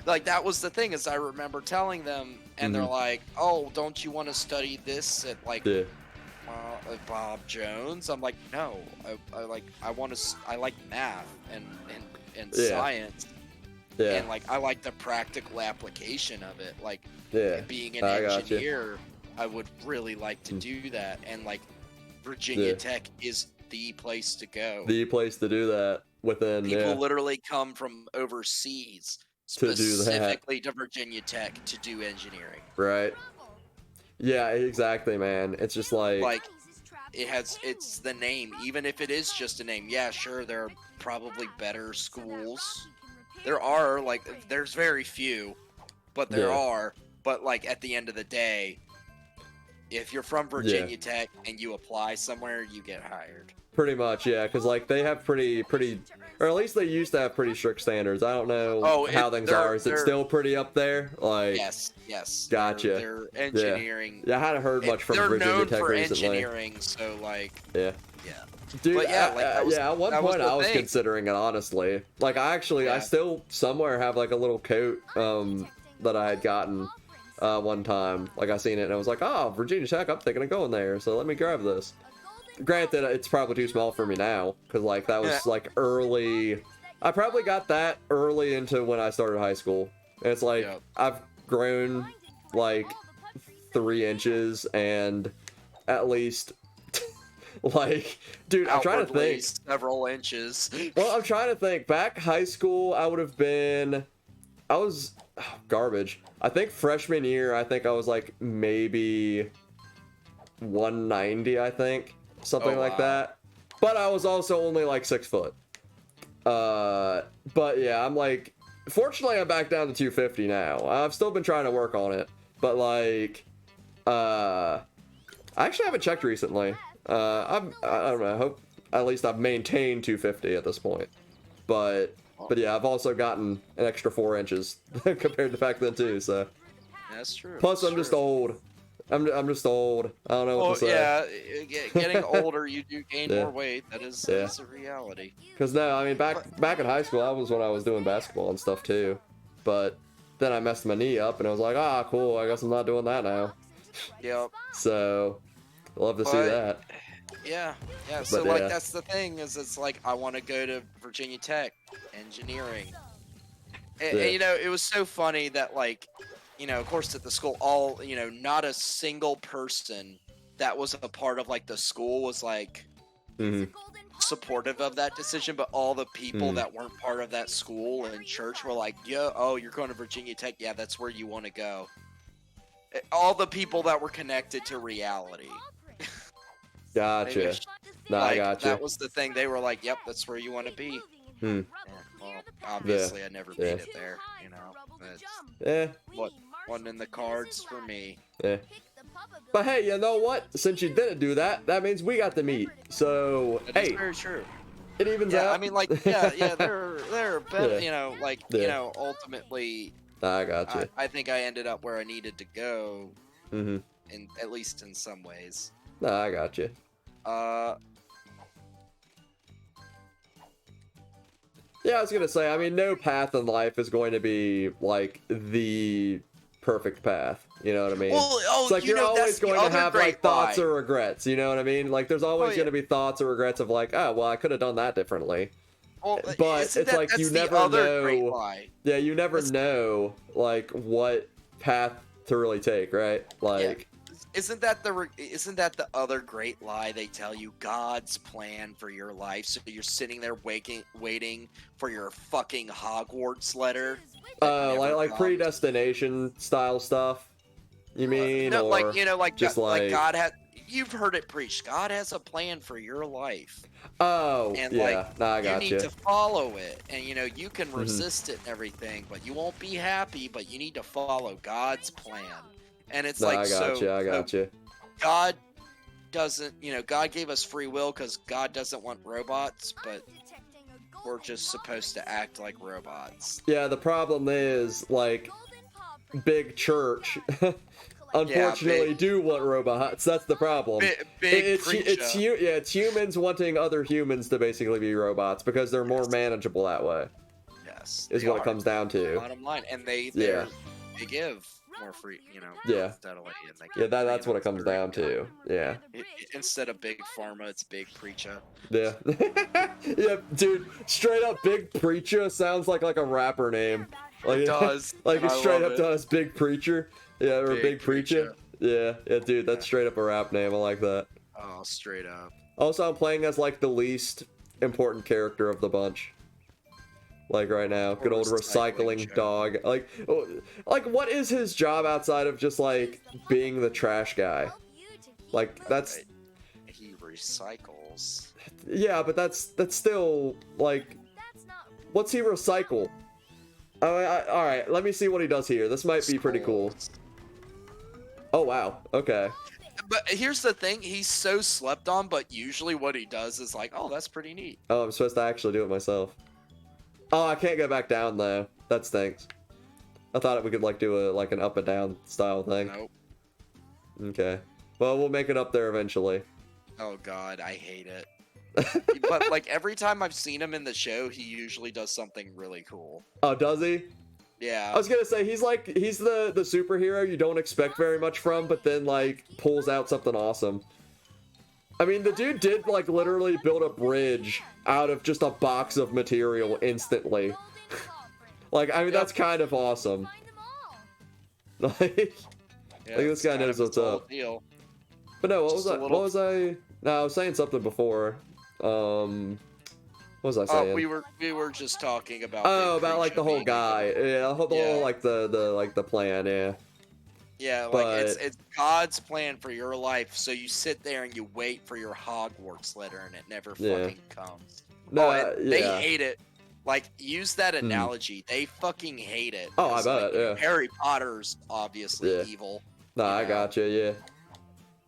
like that was the thing, is I remember telling them, and they're like, "Oh, don't you want to study this at like Bob Jones. I'm like, no, I like math and science. Yeah. And like I like the practical application of it. Like being an I engineer, I would really like to do that. And like Virginia Tech is the place to go. The place to do that within. People literally come from overseas specifically to Virginia Tech to do engineering. Right. Yeah, exactly, man. It's just like it's the name, even if it is just a name. Yeah, sure, there are probably better schools. There are, like, there's very few, but there are. But like at the end of the day, if you're from Virginia Tech and you apply somewhere, you get hired. Pretty much, yeah, because like they have pretty, or at least they used to have pretty strict standards. I don't know how things are. Is it still pretty up there? Like yes. Gotcha. They're engineering. Yeah, I hadn't heard much from Virginia Tech recently. They're known for engineering, so like. Yeah. Dude, at one point I was considering it, honestly. Like I still somewhere have like a little coat that I had gotten one time. Like I seen it and I was like, oh, Virginia Tech, I'm thinking of going there, so let me grab this. Granted, it's probably too small for me now, because like that was like early. I probably got that early into when I started high school. And it's like I've grown like 3 inches and at least like, dude, I'm trying to think. Several inches. Well, I'm trying to think. Back high school, I was garbage. I think freshman year, I think I was like maybe 190, I think. Something like that. But I was also only like 6 foot. But yeah, I'm like, fortunately I'm back down to 250 now. I've still been trying to work on it. But like, I actually haven't checked recently. I don't know, I hope at least I've maintained 250 at this point. But yeah, I've also gotten an extra 4 inches compared to back then too, so. That's true. Plus, I'm just old. I'm just old. I don't know what to say. Yeah, getting older, you do gain more weight. That's a reality. Because no, I mean, back in high school, that was when I was doing basketball and stuff too. But then I messed my knee up, and I was like, ah, cool. I guess I'm not doing that now. Yep. So, love to see that. Yeah. So like that's the thing is, it's like I want to go to Virginia Tech, engineering. And you know, it was so funny that like. You know, of course, at the school, not a single person that was a part of like the school was like supportive of that decision, but all the people that weren't part of that school and church were like, you're going to Virginia Tech, yeah, that's where you want to go. All the people that were connected to reality. Gotcha. I gotcha. That was the thing. They were like, yep, that's where you want to be. Well, obviously, I never made it there, you know. Wasn't in the cards for me. Yeah. But hey, you know what? Since you didn't do that, that means we got to meet. So that's very true. It evens out. I mean, like, they're better. You know, like, you know, ultimately. I gotcha. I think I ended up where I needed to go. At least in some ways. I gotcha. Yeah, I was gonna say, I mean, no path in life is going to be like the perfect path. You know what I mean? Well, it's like you're always going to have like thoughts or regrets. You know what I mean? Like there's always going to be thoughts or regrets of like, oh, well, I could have done that differently. Well, but it's like you never know. Yeah, you never know like what path to really take, right? Like. Isn't that the other great lie they tell you? God's plan for your life. So you're sitting there waiting for your fucking Hogwarts letter. Like predestination style stuff. You mean? No, or like, you know, like just like God has. You've heard it preached. God has a plan for your life. Oh, and yeah. I got you need to follow it, and you know you can resist it and everything, but you won't be happy. But you need to follow God's plan. And it's like, I got you. God doesn't, you know, God gave us free will because God doesn't want robots, but we're just supposed to act like robots. Yeah, the problem is, like, big church, unfortunately, do want robots. That's the problem. It's humans wanting other humans to basically be robots because they're more manageable that way. Yes. Is what it comes down to. Bottom line. And they give. more free, Yeah. steadily. And they Yeah, can that's what it comes down to. Yeah. Instead of Big Pharma, it's Big Preacher. Yeah. Yeah, dude, straight up Big Preacher sounds like a rapper name. Like, It does. Like, it straight up does Big Preacher. Yeah, or Big Preacher. Yeah, dude, that's straight up a rap name. I like that. Oh, straight up. Also, I'm playing as, like, the least important character of the bunch. Like, right now. Good old recycling dog. Like, what is his job outside of just, like, being the trash guy? Like, that's... He recycles. Yeah, but that's still, like... What's he recycle? Alright, let me see what he does here. This might be pretty cool. Oh, wow. Okay. But here's the thing. He's so slept on, but usually what he does is like, oh, that's pretty neat. Oh, I'm supposed to actually do it myself. Oh, I can't go back down, though. That stinks. I thought we could, like, do an up and down style thing. Nope. Okay. Well, we'll make it up there eventually. Oh, God. I hate it. But, like, every time I've seen him in the show, he usually does something really cool. Oh, does he? Yeah. I was gonna say, he's the superhero you don't expect very much from, but then, like, pulls out something awesome. I mean, the dude did, like, literally build a bridge out of just a box of material instantly. Like, I mean, that's kind of awesome. Like, this guy knows what's up. Deal. But no, what was I? No, I was saying something before. What was I saying? We were just talking about. Oh, about like the whole guy. Yeah, the whole like the plan. Yeah. Yeah, like it's God's plan for your life. So you sit there and you wait for your Hogwarts letter, and it never fucking comes. No, they hate it. Like, use that analogy. They fucking hate it. Oh, I bet. Yeah. Harry Potter's obviously evil. Nah, I gotcha. Yeah.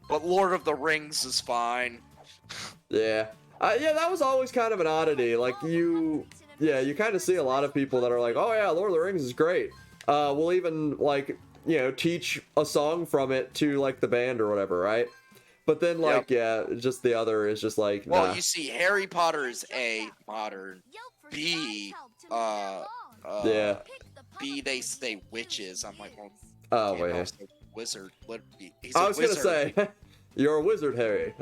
But Lord of the Rings is fine. Yeah. Yeah, that was always kind of an oddity. Like, you kind of see a lot of people that are like, oh yeah, Lord of the Rings is great. We'll even, like, teach a song from it to, like, the band or whatever, right? But then, like, just the other is just like, nah. Well, you see, Harry Potter is A, modern. B, B, they say witches. I'm like, well, oh, wait. Wizard. I was gonna say, you're a wizard, Harry.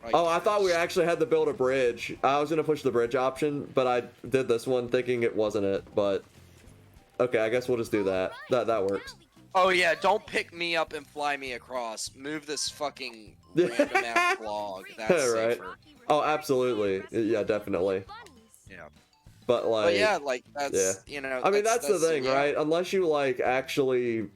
Like, oh, I thought we actually had to build a bridge. I was gonna push the bridge option, but I did this one thinking it wasn't it. But okay, I guess we'll just do that. That works. Oh yeah, don't pick me up and fly me across. Move this fucking random ass log. That's right. safer. Oh, absolutely. Yeah, definitely. Yeah. But like. But yeah, like that's I mean, that's the thing, right? Unless you like actually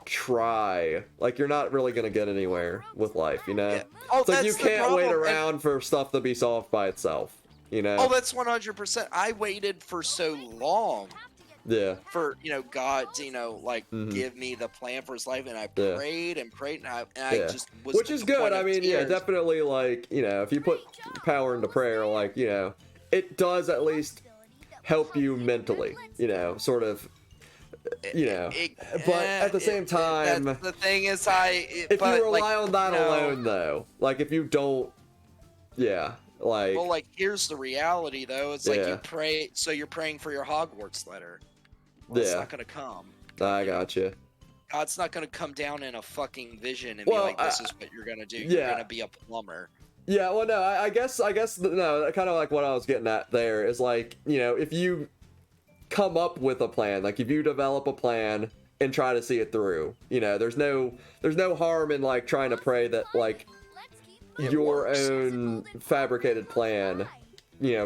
try, like, you're not really gonna get anywhere with life, Yeah. Oh, it's like you can't wait around for stuff to be solved by itself, Oh, that's 100%. I waited for so long. Yeah. For God to give me the plan for his life, and I prayed and prayed, and I just was. Which is good. I mean, definitely. Like, if you put power into prayer, like, it does at least help you mentally. Sort of. But at the same time, the thing is, if you rely on that alone, though, like, if you don't, like. Well, like, here's the reality, though. It's like you pray, so you're praying for your Hogwarts letter. Well, it's not gonna come. I gotcha. God's not gonna come down in a fucking vision and be like, "This is what you're gonna do. You're gonna be a plumber." Yeah. Well, no. I guess no. Kind of like what I was getting at there is like, if you come up with a plan, like if you develop a plan and try to see it through, there's no harm in like trying to pray that like your own fabricated plan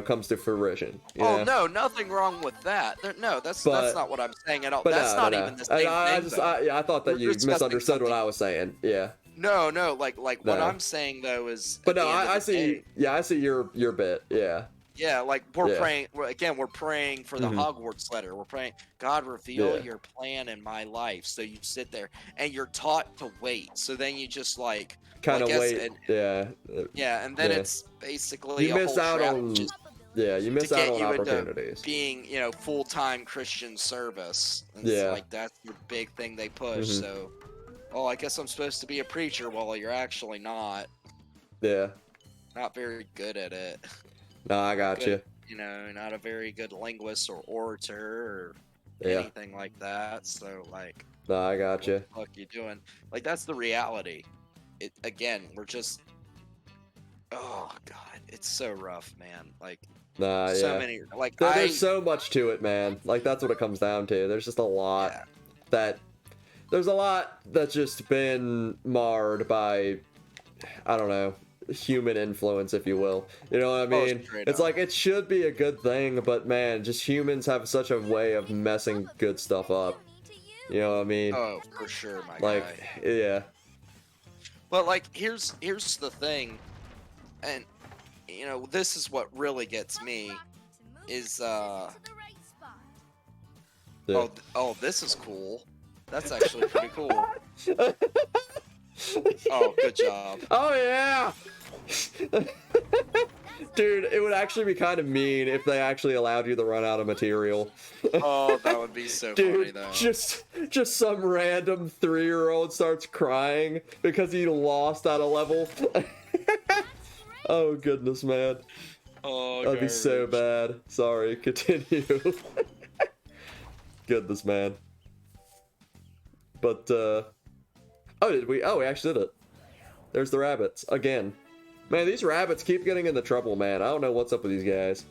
comes to fruition. Oh no, nothing wrong with that. That's not what I'm saying at all. That's not even the same thing. I thought that you misunderstood what I was saying. Yeah. No, like what I'm saying though is. But no, I see. Yeah, I see your bit. Yeah. Yeah, like we're praying. We're praying for the Hogwarts letter. We're praying, God, reveal your plan in my life. So you sit there and you're taught to wait. So then you just like kind of wait. And then it's basically you miss out on. You miss out on opportunities. Being full-time Christian service. And like that's your big thing they push. So, I guess I'm supposed to be a preacher. Well, you're actually not. Yeah. Not very good at it. No, I got you. Not a very good linguist or orator or anything like that. So, like, No, I gotcha. What the fuck you doing? Like, that's the reality. Again, we're just... Oh, God. It's so rough, man. Like, nah, so yeah. many... Like, There's so much to it, man. Like, that's what it comes down to. There's just a lot There's a lot that's just been marred by, I don't know, human influence, if you will. You know what I mean? It's like, it should be a good thing, but man, just humans have such a way of messing good stuff up. You know what I mean? Oh, for sure, my like, guy. Yeah. But, like, here's the thing, and, you know, this is what really gets me, is, Yeah. oh, this is cool. That's actually pretty cool. Oh, good job. Oh, yeah! Dude, it would actually be kind of mean if they actually allowed you to run out of material. Oh, that would be so Dude, funny, though. just some random 3-year-old starts crying because he lost at a level. Oh, goodness, man. Oh, that'd be so bad. Sorry, continue. Goodness, man. But, oh, we actually did it. There's the rabbits, again. Man, these rabbits keep getting into trouble, man. I don't know what's up with these guys.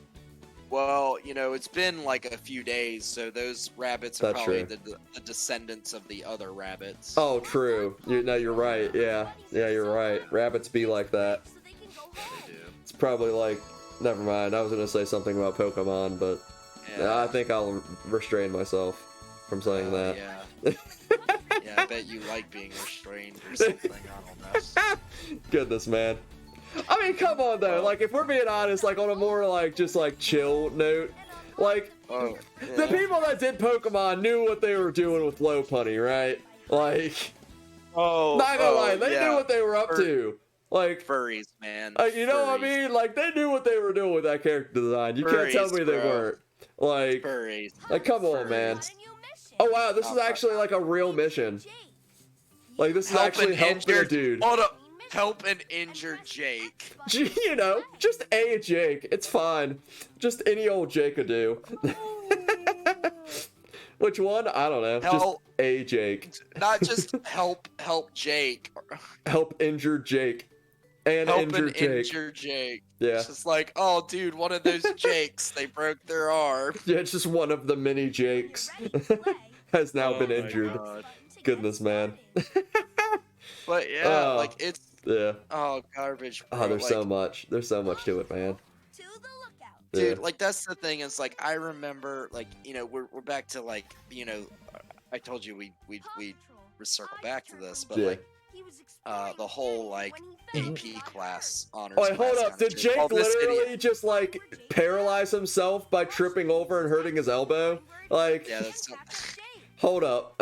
Well, you know, it's been like a few days, so those rabbits are That's probably true. the descendants of the other rabbits. Oh, true. You're right, yeah. Yeah, you're right. Rabbits be like that. They do. It's probably like... Never mind, I was gonna say something about Pokemon, but... Yeah. I think I'll restrain myself from saying that. Yeah. Yeah, I bet you like being restrained or something. I don't know. Goodness, man. I mean, come on, though. Like, if we're being honest, like, on a more, like, just, like, chill note, like, the people that did Pokemon knew what they were doing with Lopunny, right? Like, not gonna lie, they knew what they were up to. Like, furries, man. You know what I mean? Like, they knew what they were doing with that character design. You can't tell me they weren't. Like, furries. Like, come on, man. Oh, wow, this is actually, like, a real mission. Like, this is actually helping a dude. Hold up. Help an injured Jake. You know, just a Jake. It's fine. Just any old Jake could do. Which one? I don't know. Just a Jake. Not just help Jake. Help injured Jake. And help injured an Jake. Injured Jake. Yeah. It's just like, oh, dude, one of those Jakes, they broke their arm. Yeah, it's just one of the many Jakes has now been injured. God. Goodness, man. But yeah, like it's. Yeah. Oh, garbage. Bro. Oh, there's like, so much. There's so much to it, man. Dude, like that's the thing. Is like I remember, like you know, we're back to like you know, I told you we circle back to this, but like the whole like AP class honors. Wait, hold up. Did Jake literally just like paralyze himself by tripping over and hurting his elbow? Like, yeah, that's. Hold up.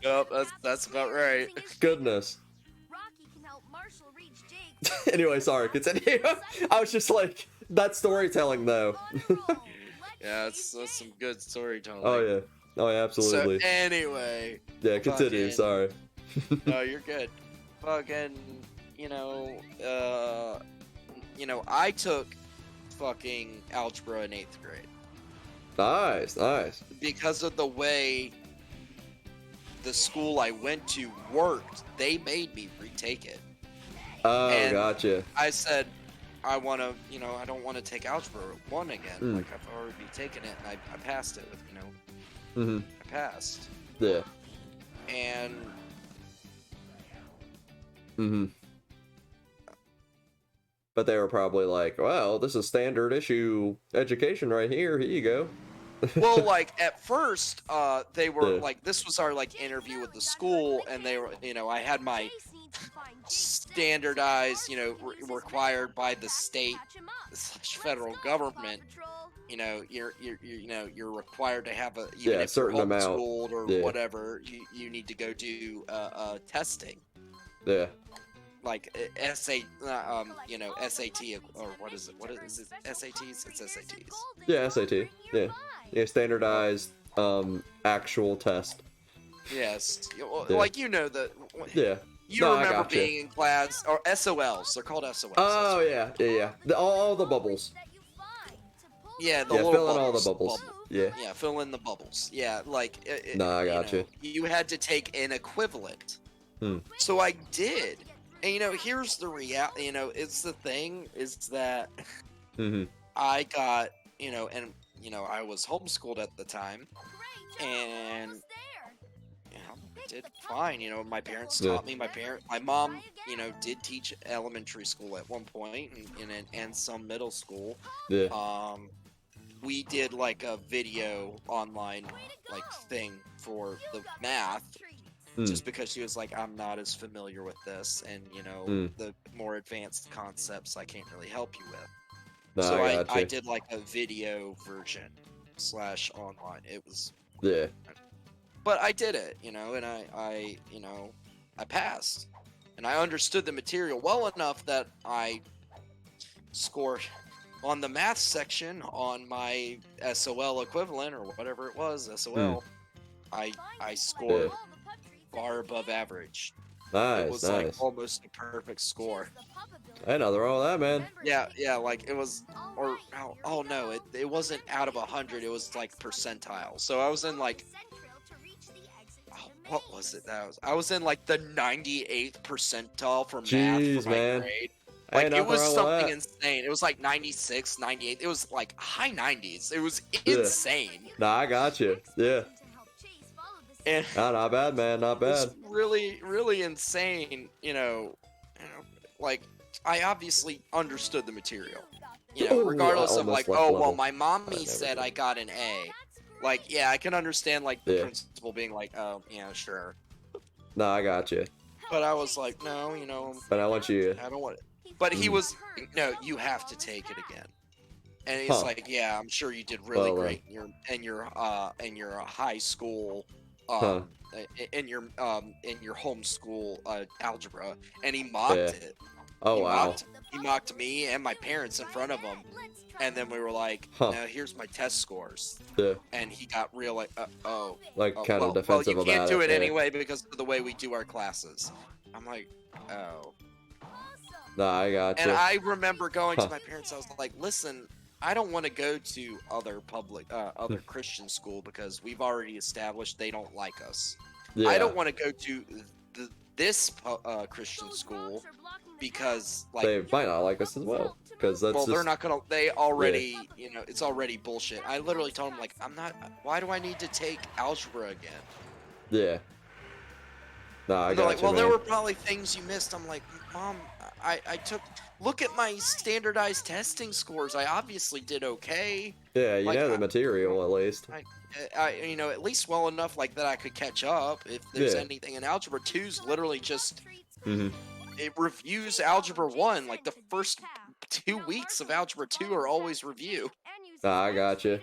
Yep, that's about right. Goodness. Anyway, sorry, continue. I was just like, that's storytelling, though. Yeah, that's some good storytelling. Oh, yeah. Oh, yeah, absolutely. So, anyway. Yeah, continue, sorry. No, you're good. Fucking, you know, I took fucking algebra in 8th grade. Nice, nice. Because of the way the school I went to worked, they made me retake it. Oh, and gotcha. I said, I want to, you know, I don't want to take Algebra 1 again. Like, I've already taken it, and I passed it with, you know, I passed. Yeah. And... But they were probably like, well, this is standard issue education right here. Here you go. Well, like, at first, they were, like, this was our, like, interview with the school, and they were, you know, I had my standardized, you know, required by the state / federal government, you know, you're required to have a, even if certain you're amount. homeschooled or whatever, you need to go do, testing. Yeah. Like, you know, SAT, or what is it? What is it? SATs? It's SATs. Yeah, SAT. Yeah. Yeah, standardized, actual test. Yes. Like, you know, Yeah. You remember being in class, or SOLs, they're called SOLs. Oh, yeah. All the bubbles. Yeah, the little fill in bubbles, all the bubbles. Yeah. Yeah, fill in the bubbles. Yeah, like I got you. You had to take an equivalent. So I did. And here's the reality. It's the thing is that I got, and I was homeschooled at the time, and did fine. My parents taught me. My mom, did teach elementary school at one point, and some middle school. Yeah. We did like a video online like thing for the math, just because she was like, I'm not as familiar with this, and the more advanced concepts I can't really help you with. So I did like a video version / online. It was but I did it, and I passed, and I understood the material well enough that I scored on the math section on my SOL equivalent or whatever it was, SOL. I scored far above average. Nice, it was like almost a perfect score. Hey, nothing wrong with that, man. Yeah, like it was, oh no, it wasn't out of 100. It was like percentile. So I was in like, what was it? I was in like the 98th percentile for math for my grade. Like it was something insane. It was like 96, 98. It was like high 90s. It was insane. I got you. Yeah. And not bad, man. Not bad. It was really, really insane. Like I obviously understood the material. Regardless of like, well, my mommy said I got an A. Like, yeah, I can understand like the principal being like, oh, yeah, sure. No, I got you. But I was like, no, But I want you. I don't want it. But he was, no, you have to take it again. And he's like, yeah, I'm sure you did really great in your high school, in your homeschool algebra, and he mocked it. Oh wow. He mocked me and my parents in front of him, and then we were like, now here's my test scores. Yeah. And he got real like, kind of defensive about it. Well, you can't do it anyway because of the way we do our classes. I'm like, oh. Nah, I got you. And I remember going to my parents. I was like, "Listen, I don't want to go to other other Christian school because we've already established they don't like us. Yeah. I don't want to go to this Christian school because like they might not like us as well. Because that's they're not gonna. They already, it's already bullshit. I literally told them like, I'm not. Why do I need to take algebra again? Yeah. No, I got like, well, there were probably things you missed. I'm like, Mom, I took. Look at my standardized testing scores. I obviously did okay. Yeah, you know the material at least. I at least well enough like that I could catch up if there's anything in algebra. 2's literally just it reviews algebra 1. Like the first 2 weeks of algebra 2 are always review. I gotcha.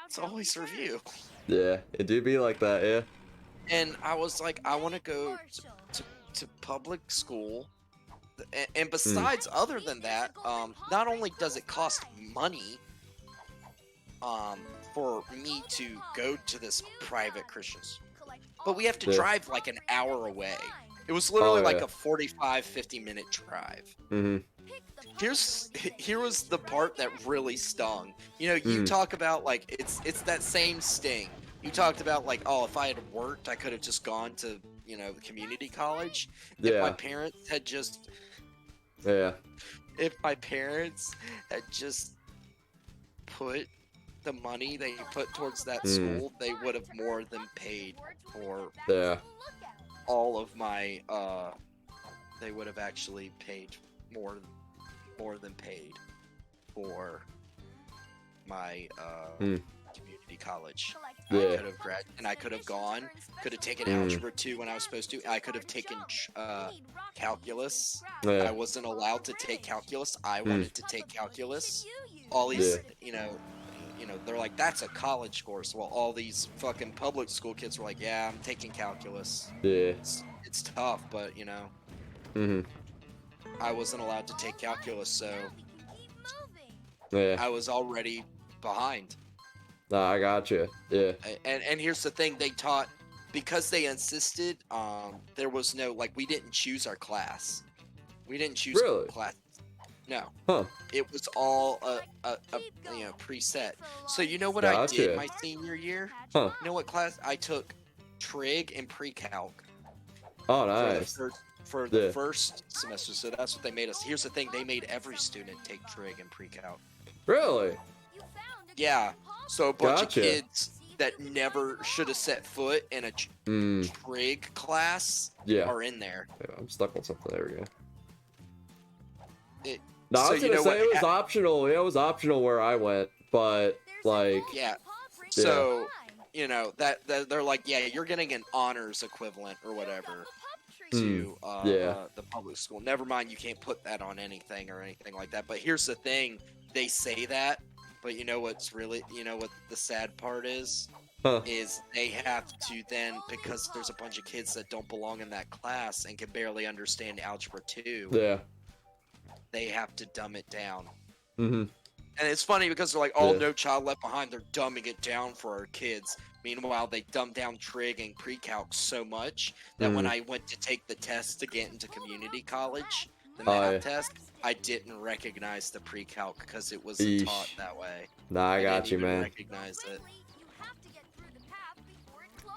It's always review. Yeah, it do be like that, yeah. And I was like, I want to go to public school. And besides, other than that, not only does it cost money for me to go to this private Christian school, but we have to drive like an hour away. It was literally like a 45-50 minute drive. Here was the part that really stung. You talk about like it's that same sting. You talked about like, oh, if I had worked, I could have just gone to the community college. If my parents had just if my parents had just put the money they put towards that school, they would have more than paid for all of my they would have actually paid more than paid for my community college. I could have gone, could have taken algebra 2 when I was supposed to. I could have taken calculus. I wasn't allowed to take calculus. I wanted to take calculus. All these, they're like, that's a college course. Well, all these fucking public school kids were like, yeah, I'm taking calculus. Yeah. It's tough, but I wasn't allowed to take calculus, so I was already behind. No, I got you. Yeah. And here's the thing: they taught because they insisted. There was no we didn't choose our class. We didn't choose class. No. Huh. It was all a preset. So you know what I did my senior year? Huh. You know what class I took? Trig and pre-calc. Oh, nice. For the first semester. So that's what they made us. Here's the thing: they made every student take trig and pre-calc. Really? Yeah. So a bunch of kids that never should have set foot in a trig class are in there. Yeah, I'm stuck on something. There we go. No, I was gonna say it was optional. It was optional where I went, but like so you know that they're like, yeah, you're getting an honors equivalent or whatever to the public school. Never mind, you can't put that on anything or anything like that. But here's the thing: they say that, but you know what's really, you know what the sad part is? Is they have to then, because there's a bunch of kids that don't belong in that class and can barely understand algebra 2. Yeah. They have to dumb it down. Mm-hmm. And it's funny because they're like, oh, No Child Left Behind, they're dumbing it down for our kids. Meanwhile, they dumbed down trig and pre-calc so much that when I went to take the test to get into community college, the math test, I didn't recognize the pre-calc because it wasn't taught that way. Nah, I got you, man. Recognize it.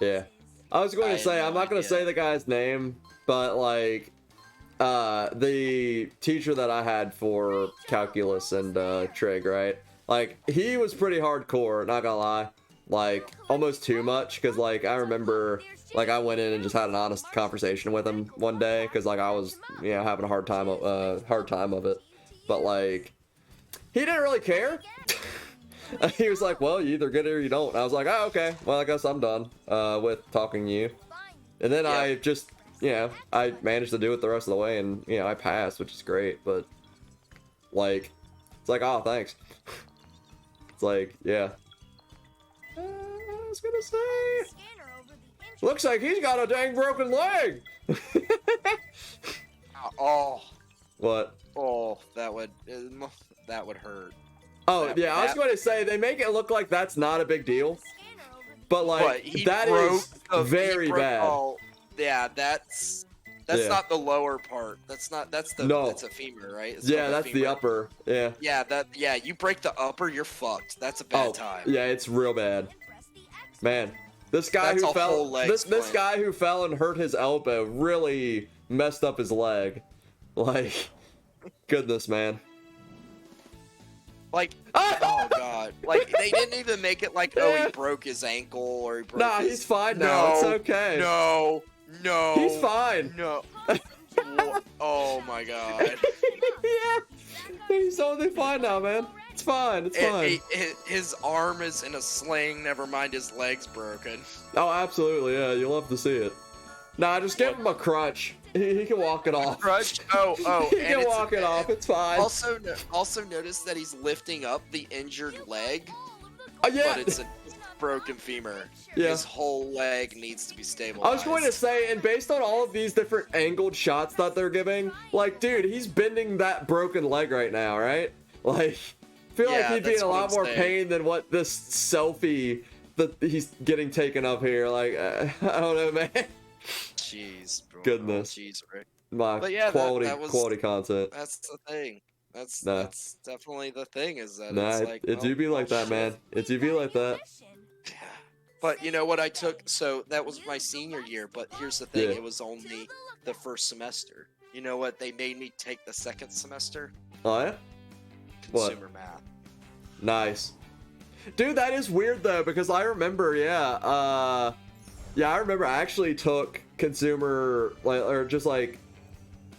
Yeah. I was going to say, I'm not going to say the guy's name, but like, the teacher that I had for calculus and trig, right? Like, he was pretty hardcore, not gonna lie. Like, almost too much, because like, I remember, like, I went in and just had an honest conversation with him one day, because like, I was, you know, having a hard time of it. But like, he didn't really care. He was like, well, you either get it or you don't. And I was like, oh, okay, well, I guess I'm done with talking to you. And then I just, you know, I managed to do it the rest of the way, and, you know, I passed, which is great, but, like, it's like, oh, thanks. It's like, yeah. I was gonna say, looks like he's got a dang broken leg! Oh. What? Oh, that would hurt. Oh, yeah, I was going to say, they make it look like that's not a big deal, but, like, that is very bad. Yeah, that's not the lower part. That's a femur, right? It's that's the upper. Yeah. Yeah, you break the upper, you're fucked. That's a bad time. Yeah, it's real bad. Man, this guy who fell this guy who fell and hurt his elbow really messed up his leg. Like, goodness, man. Like, oh god. Like, they didn't even make it like, oh, he broke his ankle or he broke his... he's fine now. It's okay. No. He's fine. No. Oh my god. Yeah. He's totally fine now, man. It's fine. It's fine. His arm is in a sling. Never mind, his leg's broken. Oh, absolutely. Yeah, you'll love to see it. Nah, just give him a crutch. He can walk it off. Crutch? Oh. He can walk it off. It's fine. Also notice that he's lifting up the injured leg. Oh, yeah. But it's a broken femur. Yeah. His whole leg needs to be stabilized. I was going to say, and based on all of these different angled shots that they're giving, like, dude, he's bending that broken leg right now, right? Like, I feel like he'd be in a lot more pain than what this selfie that he's getting taken up here. Like, I don't know, man. Jeez, bro. Goodness. Jeez, Rick. But yeah, quality content. That's the thing. That's definitely the thing, is that it's like, it do be like that, man. It do be like that. But you know what I took? So that was my senior year, but here's the thing, it was only the first semester. You know what they made me take the second semester? Oh, yeah? Consumer math. Nice. Dude, that is weird, though, because I remember, I remember I actually took consumer, or just like,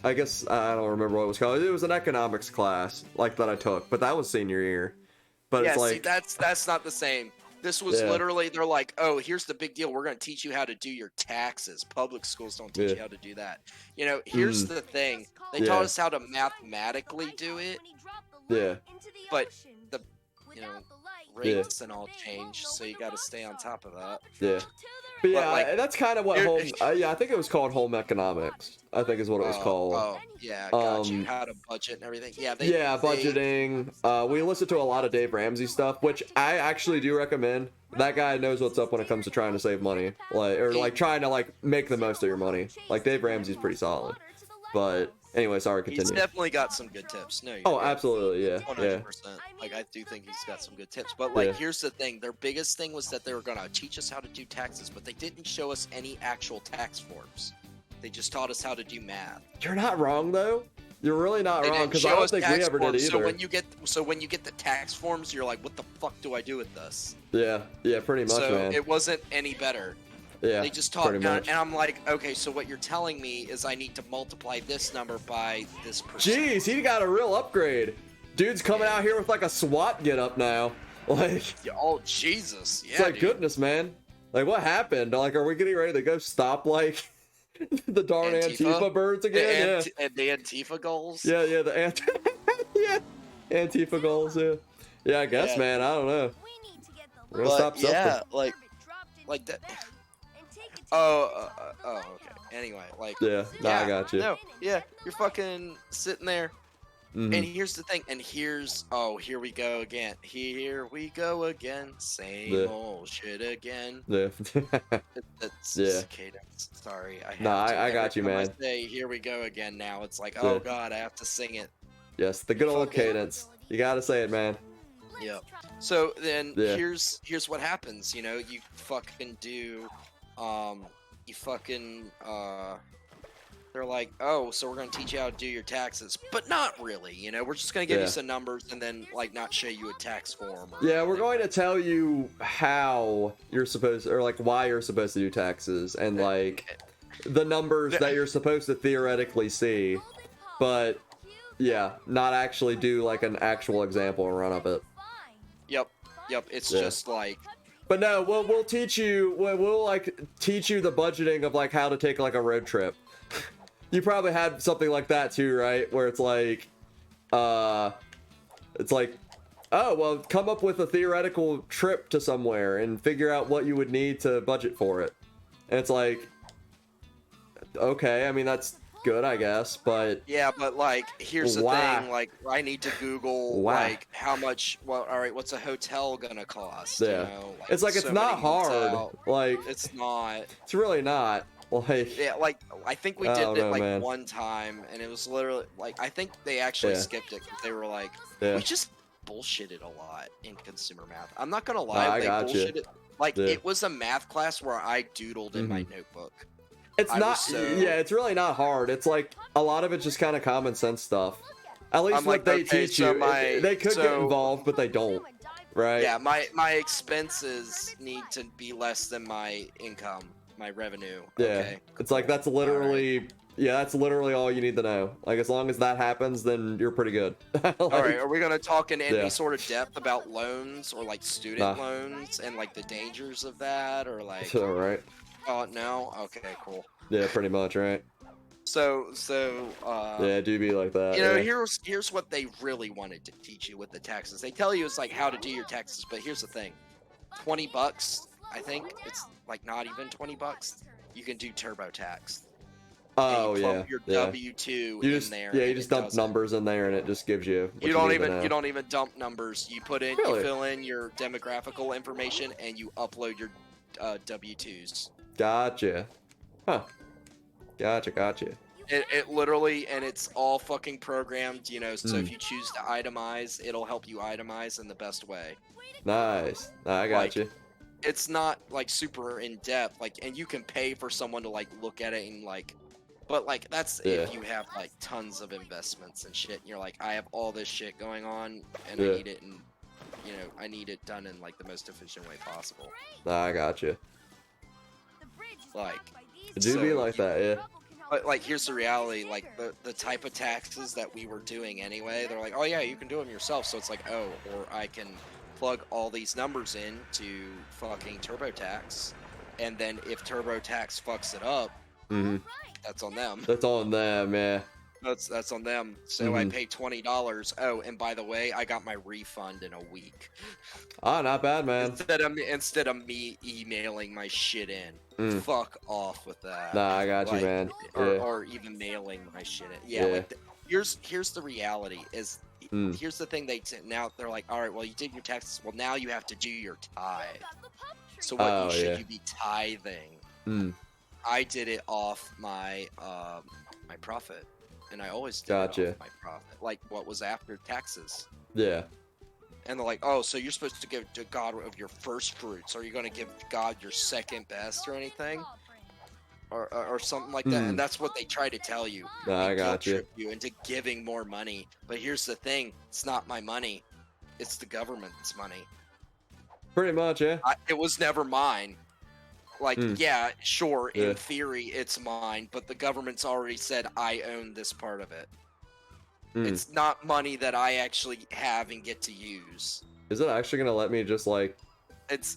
I guess, I don't remember what it was called. It was an economics class, like, that I took, but that was senior year. But it's like... see, that's not the same. This was literally, they're like, oh, here's the big deal. We're going to teach you how to do your taxes. Public schools don't teach you how to do that. You know, here's the thing. They taught us how to mathematically do it. Yeah. But the, rates and all change, so you got to stay on top of that. Yeah. But yeah, like, that's kind of what I think it was called home economics. I think is what it was called. Oh, yeah, got you. How to budget and everything. Yeah, budgeting. We listened to a lot of Dave Ramsey stuff, which I actually do recommend. That guy knows what's up when it comes to trying to save money, trying to make the most of your money. Like, Dave Ramsey's pretty solid. But Anyway, sorry, continue. He's definitely got some good tips. No. Oh, absolutely, yeah. 100%. Like, I do think he's got some good tips. But, like, here's the thing. Their biggest thing was that they were going to teach us how to do taxes, but they didn't show us any actual tax forms. They just taught us how to do math. You're not wrong, though. You're really not wrong, because I don't think we ever did either. So when you get the tax forms, you're like, what the fuck do I do with this? Yeah, pretty much, man. So it wasn't any better. Yeah, they just taught me, and I'm like, okay, so what you're telling me is I need to multiply this number by this percent. Jeez, he got a real upgrade. Dude's coming out here with like a SWAT get up now. Like, oh Jesus, yeah. It's like, goodness, man. Like, what happened? Like, are we getting ready to go stop like the darn Antifa birds again? And the Antifa goals. Yeah, the Antifa goals. Yeah, I guess, man. I don't know. We're gonna stop something. like that. Oh, okay. Anyway, like. Yeah, I got you. No, yeah, you're fucking sitting there. And here's the thing, and here we go again. Here we go again. Same old shit again. Yeah. That's cadence. Sorry. I got you, man. I say, here we go again now. It's like, oh god, I have to sing it. Yes, the good old cadence. You gotta say it, man. Yep. So then here's what happens, you know, you fucking do they're like, oh, so we're gonna teach you how to do your taxes, but not really, you know, we're just gonna give you some numbers and then like not show you a tax form. We're going to tell you how you're supposed, or like why you're supposed to do taxes, and like the numbers that you're supposed to theoretically see, but not actually do like an actual example and run up it. Yep. It's just like. But no, we'll teach you. We'll like teach you the budgeting of like how to take like a road trip. You probably had something like that too, right? Where it's like, oh well, come up with a theoretical trip to somewhere and figure out what you would need to budget for it. And it's like, okay, I mean that's good, I guess, but but like here's the thing, like I need to Google like how much. Well, all right, what's a hotel gonna cost? You know? Like, it's like it's not hard. Like it's not. It's really not. Like like I think we did it like one time, and it was literally like I think they actually skipped it because they were like, we just bullshitted a lot in consumer math. I'm not gonna lie, they bullshitted. Like it was a math class where I doodled in my notebook. It's it's really not hard. It's like a lot of it's just kind of common sense stuff. At least what they teach you. They could get involved, but they don't. Right? Yeah, my expenses need to be less than my income, my revenue. Yeah. Okay. It's like that's literally that's literally all you need to know. Like as long as that happens, then you're pretty good. Like, all right, are we gonna talk in any sort of depth about loans or like student loans and like the dangers of that, or like? All right. Oh no. Okay. Cool. Yeah, pretty much, right? So do be like that. You know, here's what they really wanted to teach you with the taxes. They tell you it's like how to do your taxes, but here's the thing: $20. I think it's like not even $20. You can do TurboTax. Oh yeah. Your W-2 in there. Yeah, you just dump numbers in there, and it just gives you. You don't even dump numbers. You put in, you fill in your demographical information, and you upload your W-2s. Gotcha. Huh. Gotcha. It literally, and it's all fucking programmed, you know, so if you choose to itemize, it'll help you itemize in the best way. Nice. I got you. It's not, like, super in-depth, like, and you can pay for someone to, like, look at it and, like, but, like, that's if you have, like, tons of investments and shit, and you're like, I have all this shit going on, and I need it, and, you know, I need it done in, like, the most efficient way possible. I got you. Like, it do be like that, yeah. But, like, here's the reality, like, the type of taxes that we were doing anyway, they're like, oh yeah, you can do them yourself, so it's like, oh, or I can plug all these numbers in to fucking TurboTax, and then if TurboTax fucks it up, that's on them. That's on them, yeah. That's on them. So I paid $20. Oh, and by the way, I got my refund in a week. Ah, not bad, man. Instead of me emailing my shit in. Fuck off with that. Nah, I got you, man. Or even mailing my shit in. Yeah. Like here's the reality is. Here's the thing. Now they're like, all right, well, you did your taxes. Well, now you have to do your tithe. So what should you be tithing? I did it off my my profit. and I always did it Gotcha. off my profit, like what was after taxes. Yeah. And they're like, oh, so you're supposed to give to God of your first fruits. Are you going to give God your second best or anything? Or something like that. And that's what they try to tell you. I got you. You into giving more money. But here's the thing. It's not my money. It's the government's money. Pretty much, yeah. It was never mine. Like, yeah, sure, in theory, it's mine. But the government's already said I own this part of it. It's not money that I actually have and get to use. Is it actually gonna let me just like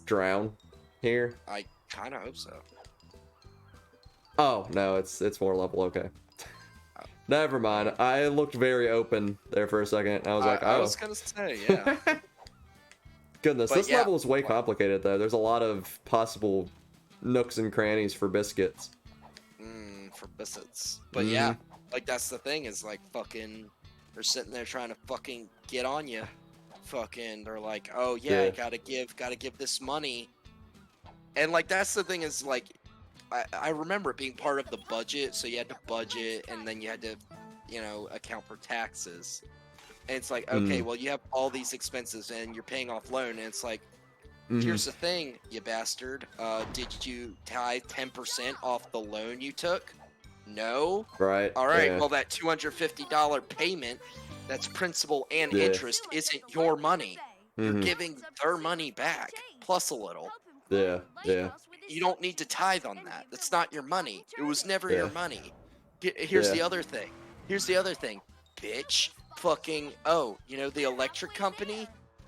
drown here? I kind of hope so. Oh no, it's more level. Okay, never mind. I looked very open there for a second. I was like, oh. I was gonna say, yeah. Goodness, this level is way complicated though. There's a lot of possible nooks and crannies for biscuits. For biscuits, but yeah, like that's the thing is like fucking. They're sitting there trying to fucking get on you. Fucking, they're like, oh yeah, gotta give this money. And like that's the thing is like, I remember it being part of the budget, so you had to budget and then you had to, you know, account for taxes. And it's like, okay, well you have all these expenses and you're paying off loan, and it's like, here's the thing, you bastard. Did you tithe 10% off the loan you took? No. Right. All right. Well, that $250 payment, that's principal and interest, isn't your money. You're giving their money back plus a little. Yeah. Yeah. You don't need to tithe on that. That's not your money. It was never your money. Here's the other thing. Here's the other thing, bitch. Fucking. Oh, you know the electric company.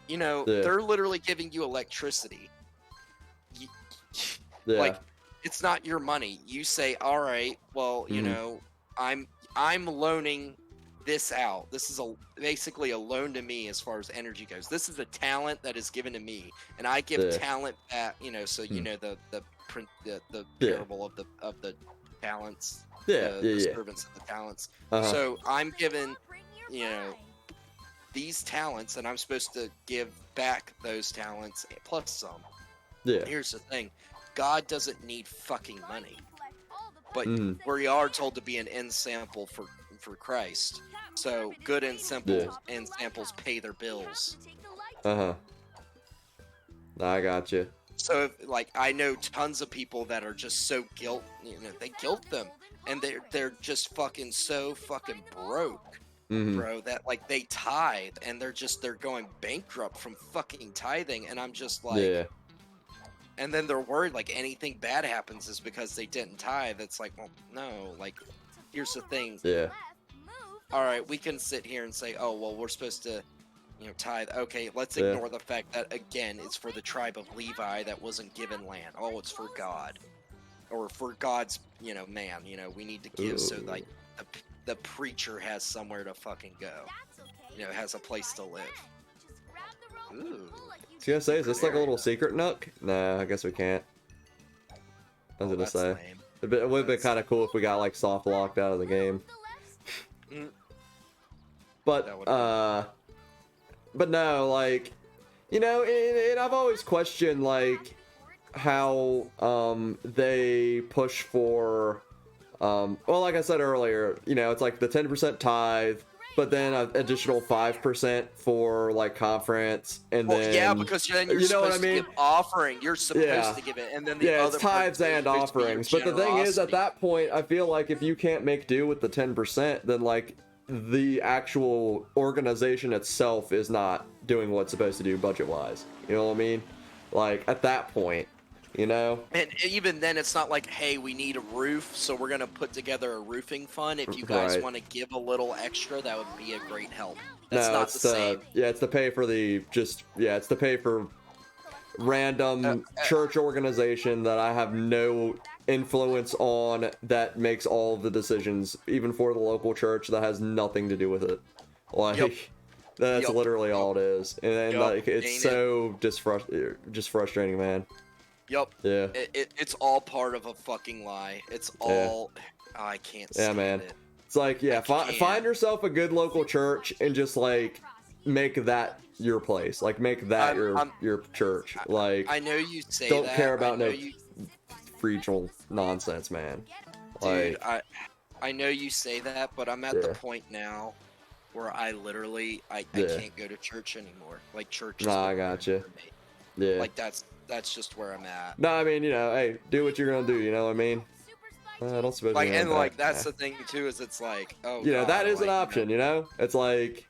You know they're literally giving you electricity. Like. It's not your money. You say, all right, well, you know, I'm loaning this out. This is basically a loan to me as far as energy goes. This is a talent that is given to me, and I give talent back. You know, so you know the parable of the talents. The servants of the talents. So I'm given, you know, these talents, and I'm supposed to give back those talents plus some. Yeah. Here's the thing. God doesn't need fucking money, but we are told to be an end sample for Christ. So good end samples pay their bills. I got you. So like I know tons of people that are just so they guilt them, and they're just fucking so fucking broke, bro. That like they tithe and they're going bankrupt from fucking tithing, and I'm just like. And then they're worried, like, anything bad happens is because they didn't tithe. It's like, well, no, like, here's the thing. All right, we can sit here and say, oh, well, we're supposed to, you know, tithe. Okay, let's ignore the fact that, again, it's for the tribe of Levi that wasn't given land. Oh, it's for God. Or for God's, you know, man. You know, we need to give so, like, the preacher has somewhere to fucking go. You know, has a place to live. Ooh. I was gonna say, is this like a little secret nook? Nah, I guess we can't. I was gonna say. It would have been kind of cool if we got like soft locked out of the game. But no, like, you know, and I've always questioned like how they push for well, like I said earlier, you know, it's like the 10% tithe. But then an additional 5% for like conference, and then yeah, because then you're supposed to give offering. You're supposed to give it, and then the other it's tithes and offerings. But the thing is, at that point, I feel like if you can't make do with the 10%, then like the actual organization itself is not doing what it's supposed to do budget-wise. You know what I mean? Like at that point. You know, and even then it's not like, hey, we need a roof, so we're gonna put together a roofing fund. If you guys want to give a little extra, that would be a great help. That's not the same. It's to pay for it's to pay for random church organization that I have no influence on, that makes all of the decisions, even for the local church, that has nothing to do with it. Like that's literally all it is, and like it's just frustrating, man. Yep. Yeah. It's all part of a fucking lie. It's all. Oh, I can't. Yeah, man. It's like, find yourself a good local church and just like make that your place. Like make that your church. Like I know you say don't care about no regional nonsense, man. Dude, like, I know you say that, but I'm at the point now where I literally I can't go to church anymore. Like church is I gotcha. Yeah. Like that's just where I'm at. No, I mean, hey, do what you're gonna do, you know what I mean? Don't suppose like, and like that's the thing too, is it's like, oh, God, that is an option, you know? It's like,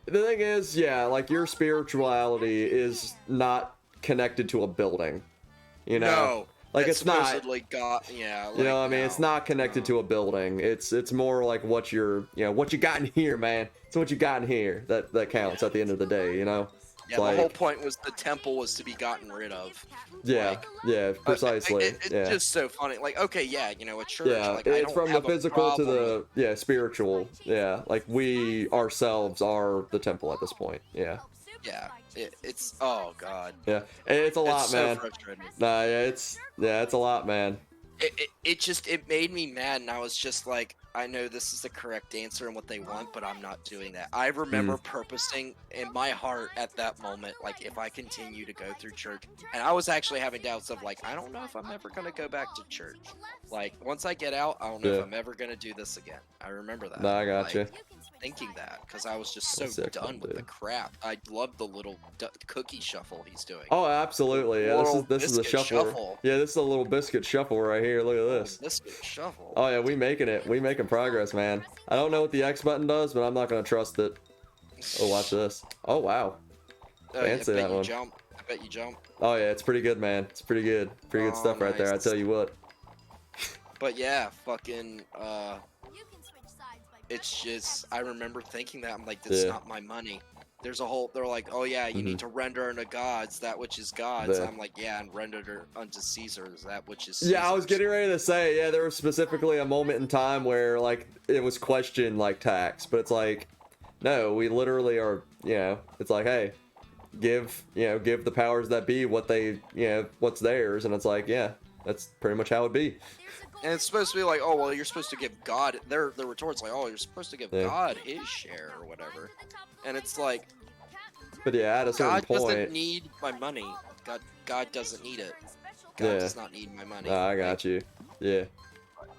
the thing is, like, your spirituality is not connected to a building, you know? No, like, it's not. God, you know what I mean? It's not connected to a building. It's more like what what you got in here, man. It's what you got in here that counts at the end of the day, you know? Yeah, the whole point was the temple was to be gotten rid of. Yeah, precisely. It's just so funny. Like, okay, a church. Yeah, like, it's from the physical to the spiritual. Yeah, like we ourselves are the temple at this point. Yeah. Yeah, it's oh God. Yeah, it's a lot, it's man. So frustrating. Nah, it's a lot, man. It made me mad, and I was just like, I know this is the correct answer and what they want, but I'm not doing that. I remember purposing in my heart at that moment, like, if I continue to go through church, and I was actually having doubts of like, I don't know if I'm ever gonna go back to church. Like, once I get out, I don't know if I'm ever gonna do this again. I remember that. Nah, I gotcha. Thinking that because I was just so done with the crap. I love the little cookie shuffle he's doing. Oh, absolutely. Yeah, this is a shuffle. Yeah, this is a little biscuit shuffle right here. Look at this. Biscuit shuffle. Oh yeah, we making it. We making progress, man. I don't know what the X button does, but I'm not gonna trust it. Oh, watch this. Oh wow. Fancy that one. Jump. I bet you jump. Oh yeah, it's pretty good, man. It's pretty good. Pretty good stuff right there. I tell you what. But yeah, fucking. It's just, I remember thinking that, I'm like, that's not my money. There's a whole, they're like, oh yeah, you need to render unto gods that which is God's. I'm like, yeah, and render unto Caesar's that which is Caesar's. Yeah, I was getting ready to say, there was specifically a moment in time where, like, it was questioned, like, tax. But it's like, no, we literally are, it's like, hey, give the powers that be what they, what's theirs. And it's like, yeah, that's pretty much how it be. And it's supposed to be like, oh, well, you're supposed to give God, their retort's like, oh, you're supposed to give God his share or whatever. And it's like, but yeah, at a certain point, God doesn't need my money. God doesn't need it. God does not need my money. I got you. Yeah.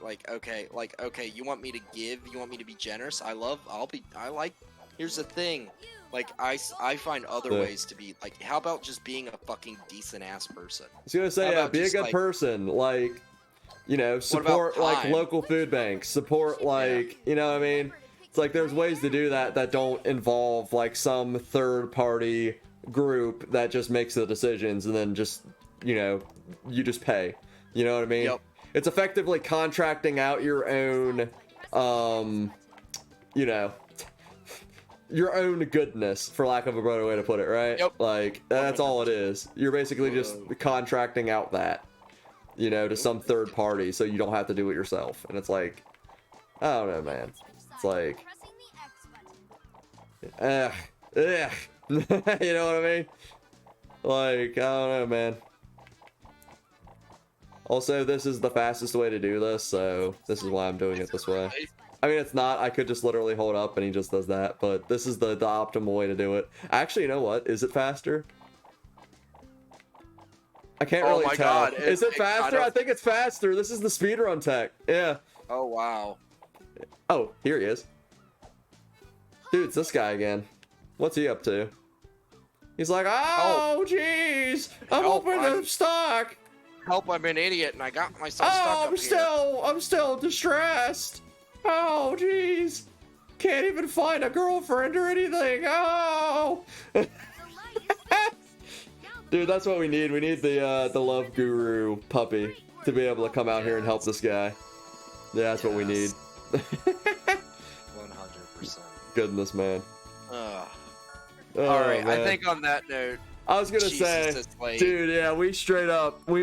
Like, okay, you want me to give? You want me to be generous? Here's the thing. Like, I find other ways to be, like, how about just being a fucking decent ass person? I was gonna say, be a good person. Like, support, like, local food banks. Support, like, you know what I mean? It's like there's ways to do that don't involve, like, some third-party group that just makes the decisions and then just, you just pay. You know what I mean? Yep. It's effectively contracting out your own, your own goodness, for lack of a better way to put it, right? Yep. Like, that's all it is. You're basically just contracting out that, to some third party so you don't have to do it yourself. And it's like, I don't know, man. It's like, you know what I mean? Like, I don't know, man. Also, this is the fastest way to do this, so this is why I'm doing it this way. I mean, it's not. I could just literally hold up and he just does that, but this is the optimal way to do it. Actually, you know what? Is it faster? I can't really tell. God. Is it faster? I think it's faster. This is the speedrun tech. Yeah. Oh, wow. Oh, here he is. Dude, it's this guy again. What's he up to? He's like, oh, jeez. I'm opening the stock. Help, I'm an idiot and I got myself stuck up here. I'm still distressed. Oh, jeez. Can't even find a girlfriend or anything. Oh. Dude, that's what we need. We need the love guru puppy to be able to come out here and help this guy. Yeah, that's what we need. 100%. Goodness, man. All right, man. I think on that note, I was gonna say, dude, yeah, we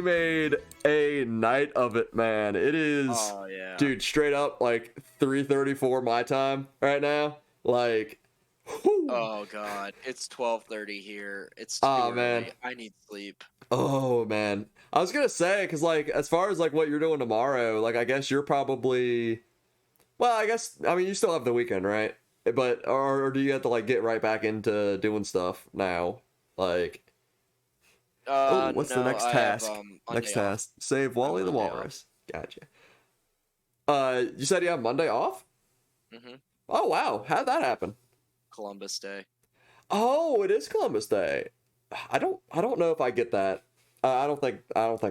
made a night of it, man. It is, dude, straight up like 3:34 my time right now. Like, whew. Oh god, it's 12:30 here. It's too early. Man, I need sleep. Oh man, I was gonna say, cause like as far as like what you're doing tomorrow, like I guess you're probably, well, I mean you still have the weekend, right? But or do you have to like get right back into doing stuff now? Like, what's the next task? Next task. Save Wally the Walrus. Gotcha. You said you have Monday off? Mm-hmm. Oh wow, how'd that happen? Columbus Day. Oh, it is Columbus Day. I don't know if I get that. I don't think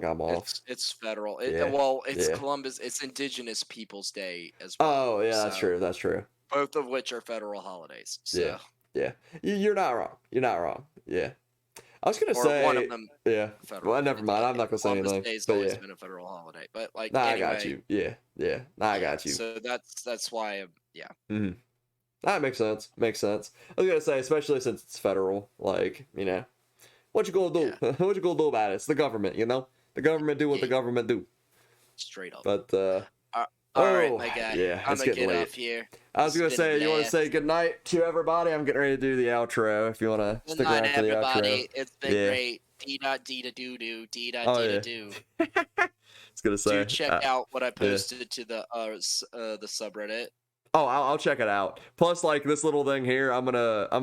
I'm off. It's federal. Yeah. Well, it's Yeah. Columbus. It's Indigenous Peoples Day as well. Oh yeah, that's true. That's true. Both of which are federal holidays. So. Yeah. You're not wrong. You're not wrong. Yeah. I was gonna say one of them. Yeah. Federal Well, never mind. I'm not gonna say Columbus anything. Day's But always yeah. been a federal holiday. But like, Nah, anyway, I got you. Yeah. Nah, I got you. So that's why. Yeah. Mm-hmm. That makes sense. Makes sense. I was gonna say, especially since it's federal, like, you know, what you gonna do? Yeah. What you gonna do about it? It's the government, you know. The government do what the government do. Straight up. But all right, my guy. Yeah, I'm it's gonna getting get late. off here. I was gonna say, you want to say goodnight to everybody? I'm getting ready to do the outro. If you want to stick around for the outro. It's been great. D.D.do. D.D.do. I was gonna say. Do check out what I posted to the subreddit. Oh, I'll check it out. Plus, like this little thing here, I'm gonna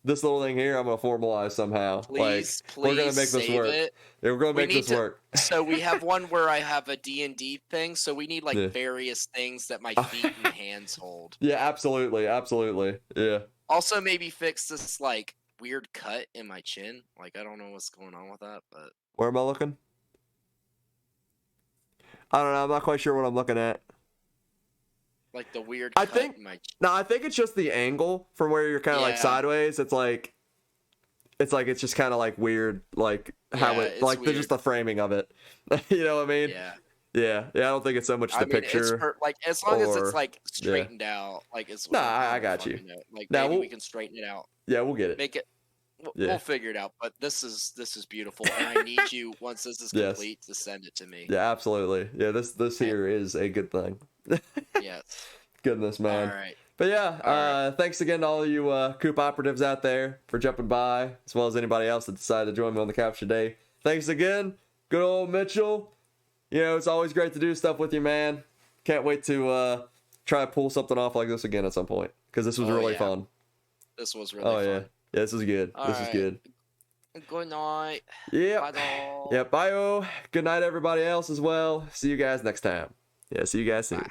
formalize somehow. Please, we're gonna make this work. It. Yeah, we're gonna make this work. So we have one where I have a D&D thing. So we need like various things that my feet and hands hold. Yeah, absolutely. Yeah. Also, maybe fix this like weird cut in my chin. Like I don't know what's going on with that, but where am I looking? I don't know. I'm not quite sure what I'm looking at. Like the weird. I think it's just the angle from where you're kind of like sideways. It's it's just kind of like weird, like how it like weird. Just the framing of it. You know what I mean? Yeah. I don't think it's so much the picture. Like as long as it's like straightened out, like it's. Nah, I got you. Like now maybe we can straighten it out. Yeah, we'll get it. Make it. We'll figure it out. But this is beautiful, and I need you once this is complete to send it to me. Yeah, absolutely. Yeah, this here is a good thing. Yes. Goodness, man. All right. But yeah, thanks again to all of you Coop operatives out there for jumping by, as well as anybody else that decided to join me on the couch today. Thanks again. Good old Mitchell. You know, it's always great to do stuff with you, man. Can't wait to try to pull something off like this again at some point, because this was really fun. This was really fun. Yeah, this was good. This was good. Good night. Yep. Bye. Good night, everybody else as well. See you guys next time. Yeah, see you guys soon. Bye.